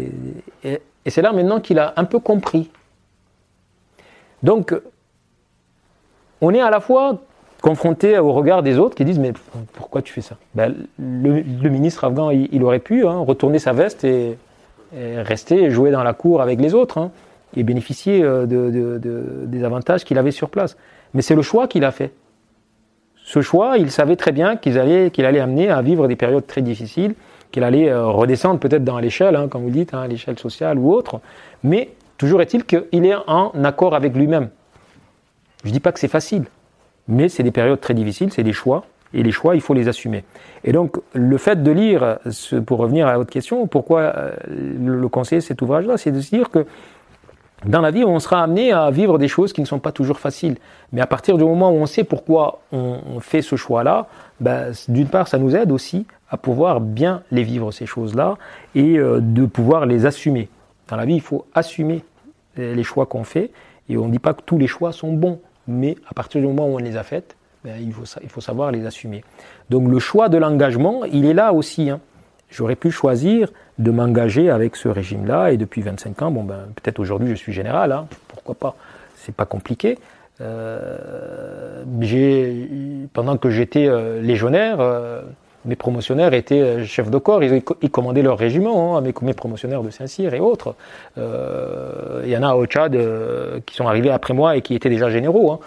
et c'est là maintenant qu'il a un peu compris. Donc on est à la fois confronté au regard des autres qui disent « mais pourquoi tu fais ça ?» Ben, le ministre afghan, il aurait pu retourner sa veste et rester jouer dans la cour avec les autres et bénéficier des avantages qu'il avait sur place. Mais c'est le choix qu'il a fait. Ce choix, il savait très bien qu'il allait amener à vivre des périodes très difficiles, qu'il allait redescendre peut-être dans l'échelle, comme vous dites, l'échelle sociale ou autre, mais toujours est-il qu'il est en accord avec lui-même. Je ne dis pas que c'est facile, mais c'est des périodes très difficiles, c'est des choix, et les choix, il faut les assumer. Et donc, le fait de lire, pour revenir à votre question, pourquoi le conseiller cet ouvrage-là, c'est de se dire que dans la vie, on sera amené à vivre des choses qui ne sont pas toujours faciles. Mais à partir du moment où on sait pourquoi on fait ce choix-là, ben, d'une part, ça nous aide aussi à pouvoir bien les vivre, ces choses-là, et de pouvoir les assumer. Dans la vie, il faut assumer les choix qu'on fait, et on ne dit pas que tous les choix sont bons, mais à partir du moment où on les a faits, ben, il faut savoir les assumer. Donc le choix de l'engagement, il est là aussi. J'aurais pu choisir de m'engager avec ce régime-là, et depuis 25 ans, peut-être aujourd'hui je suis général, pourquoi pas, c'est pas compliqué. Pendant que j'étais légionnaire, mes promotionnaires étaient chefs de corps, ils commandaient leur régiment, mes promotionnaires de Saint-Cyr et autres. Il y en a au Tchad qui sont arrivés après moi et qui étaient déjà généraux.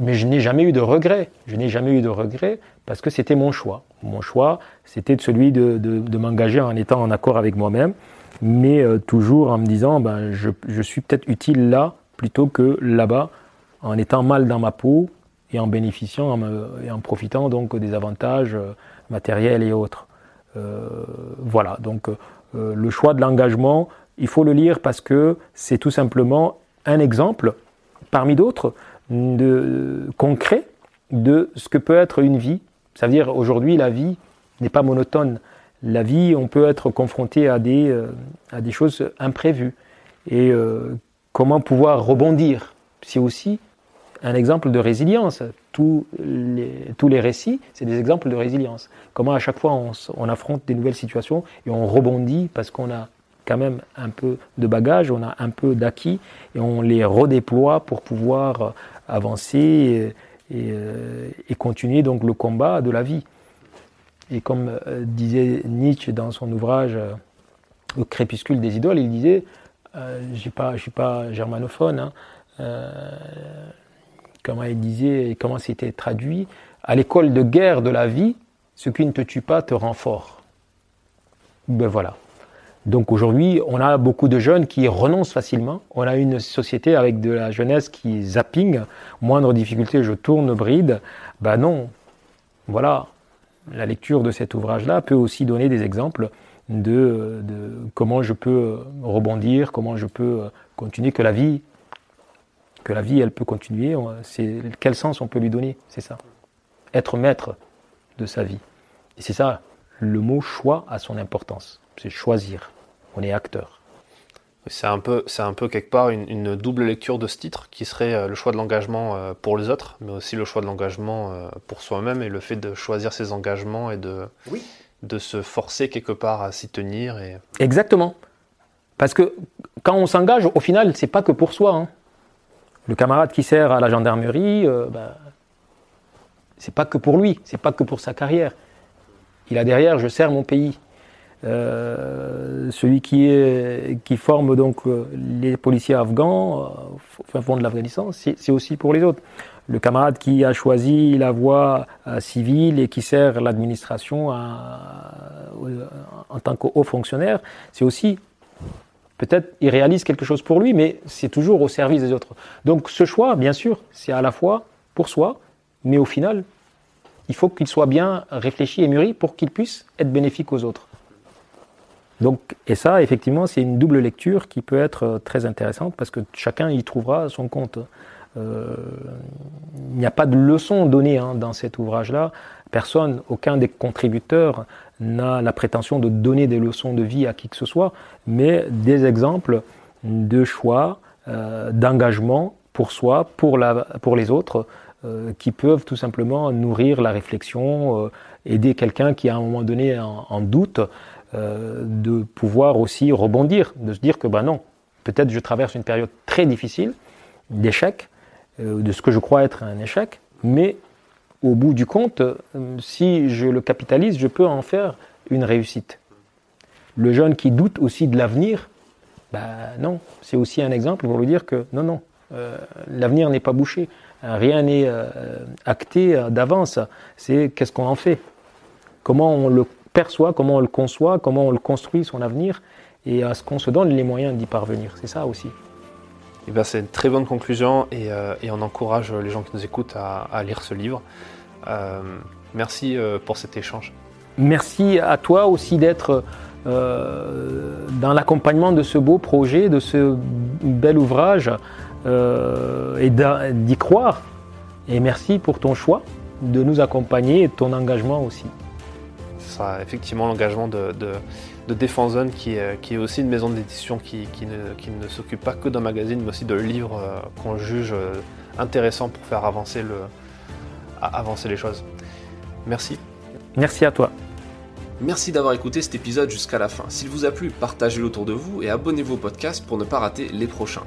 Mais je n'ai jamais eu de regret. Je n'ai jamais eu de regret parce que c'était mon choix. Mon choix, c'était celui de m'engager en étant en accord avec moi-même, mais toujours en me disant, je suis peut-être utile là plutôt que là-bas, en étant mal dans ma peau et en bénéficiant et en profitant donc des avantages matériels et autres. Voilà, donc le choix de l'engagement, il faut le lire parce que c'est tout simplement un exemple parmi d'autres concret de ce que peut être une vie. Ça veut dire aujourd'hui la vie n'est pas monotone. La vie, on peut être confronté à des choses imprévues. Et comment pouvoir rebondir, c'est aussi un exemple de résilience. Tous les récits, c'est des exemples de résilience. Comment à chaque fois on affronte des nouvelles situations et on rebondit parce qu'on a quand même un peu de bagages, on a un peu d'acquis et on les redéploie pour pouvoir avancer et continuer donc le combat de la vie. Et comme disait Nietzsche dans son ouvrage Le crépuscule des idoles, il disait, je ne suis pas germanophone, comment il disait et comment c'était traduit, à l'école de guerre de la vie, ce qui ne te tue pas te rend fort. Ben voilà. Donc aujourd'hui, on a beaucoup de jeunes qui renoncent facilement. On a une société avec de la jeunesse qui zapping, moindre difficulté, je tourne bride. Ben non, voilà. La lecture de cet ouvrage-là peut aussi donner des exemples de comment je peux rebondir, comment je peux continuer, que la vie, elle peut continuer. Quel sens on peut lui donner, c'est ça. Être maître de sa vie. Et c'est ça, le mot choix a son importance. C'est choisir. On est acteur. C'est un peu quelque part une double lecture de ce titre qui serait le choix de l'engagement pour les autres, mais aussi le choix de l'engagement pour soi-même et le fait de choisir ses engagements et de se forcer quelque part à s'y tenir. Exactement. Parce que quand on s'engage, au final, c'est pas que pour soi. Le camarade qui sert à la gendarmerie, c'est pas que pour lui, c'est pas que pour sa carrière. Il a derrière, je sers mon pays. Celui qui forme donc les policiers afghans au fond de l'Afghanistan, c'est aussi pour les autres. Le camarade qui a choisi la voie civile et qui sert l'administration en tant que haut fonctionnaire, c'est aussi, peut-être il réalise quelque chose pour lui, mais c'est toujours au service des autres. Donc ce choix, bien sûr, c'est à la fois pour soi, mais au final, il faut qu'il soit bien réfléchi et mûri pour qu'il puisse être bénéfique aux autres. Donc, et ça, effectivement, c'est une double lecture qui peut être très intéressante parce que chacun y trouvera son compte. il n'y a pas de leçon donnée dans cet ouvrage-là. Personne, aucun des contributeurs n'a la prétention de donner des leçons de vie à qui que ce soit, mais des exemples de choix, d'engagement pour soi, pour les autres, qui peuvent tout simplement nourrir la réflexion, aider quelqu'un qui à un moment donné en doute, de pouvoir aussi rebondir, de se dire que non, peut-être je traverse une période très difficile, d'échec, de ce que je crois être un échec, mais au bout du compte, si je le capitalise, je peux en faire une réussite. Le jeune qui doute aussi de l'avenir, non, c'est aussi un exemple pour lui dire que non, l'avenir n'est pas bouché, rien n'est acté d'avance, c'est qu'est-ce qu'on en fait, comment on le perçoit, comment on le conçoit, comment on le construit son avenir, et à ce qu'on se donne les moyens d'y parvenir, c'est ça aussi. C'est une très bonne conclusion et on encourage les gens qui nous écoutent à lire ce livre. Merci pour cet échange. Merci à toi aussi d'être dans l'accompagnement de ce beau projet, de ce bel ouvrage et d'y croire. Et merci pour ton choix de nous accompagner et ton engagement aussi. Ce sera effectivement l'engagement de Défense Zone qui est aussi une maison d'édition qui ne s'occupe pas que d'un magazine mais aussi de livres qu'on juge intéressants pour faire avancer les choses. Merci. Merci à toi. Merci d'avoir écouté cet épisode jusqu'à la fin. S'il vous a plu, partagez-le autour de vous et abonnez-vous au podcast pour ne pas rater les prochains.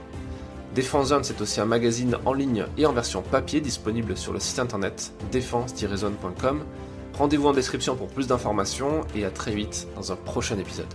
Défense Zone, c'est aussi un magazine en ligne et en version papier disponible sur le site internet défense-zone.com. Rendez-vous en description pour plus d'informations et à très vite dans un prochain épisode.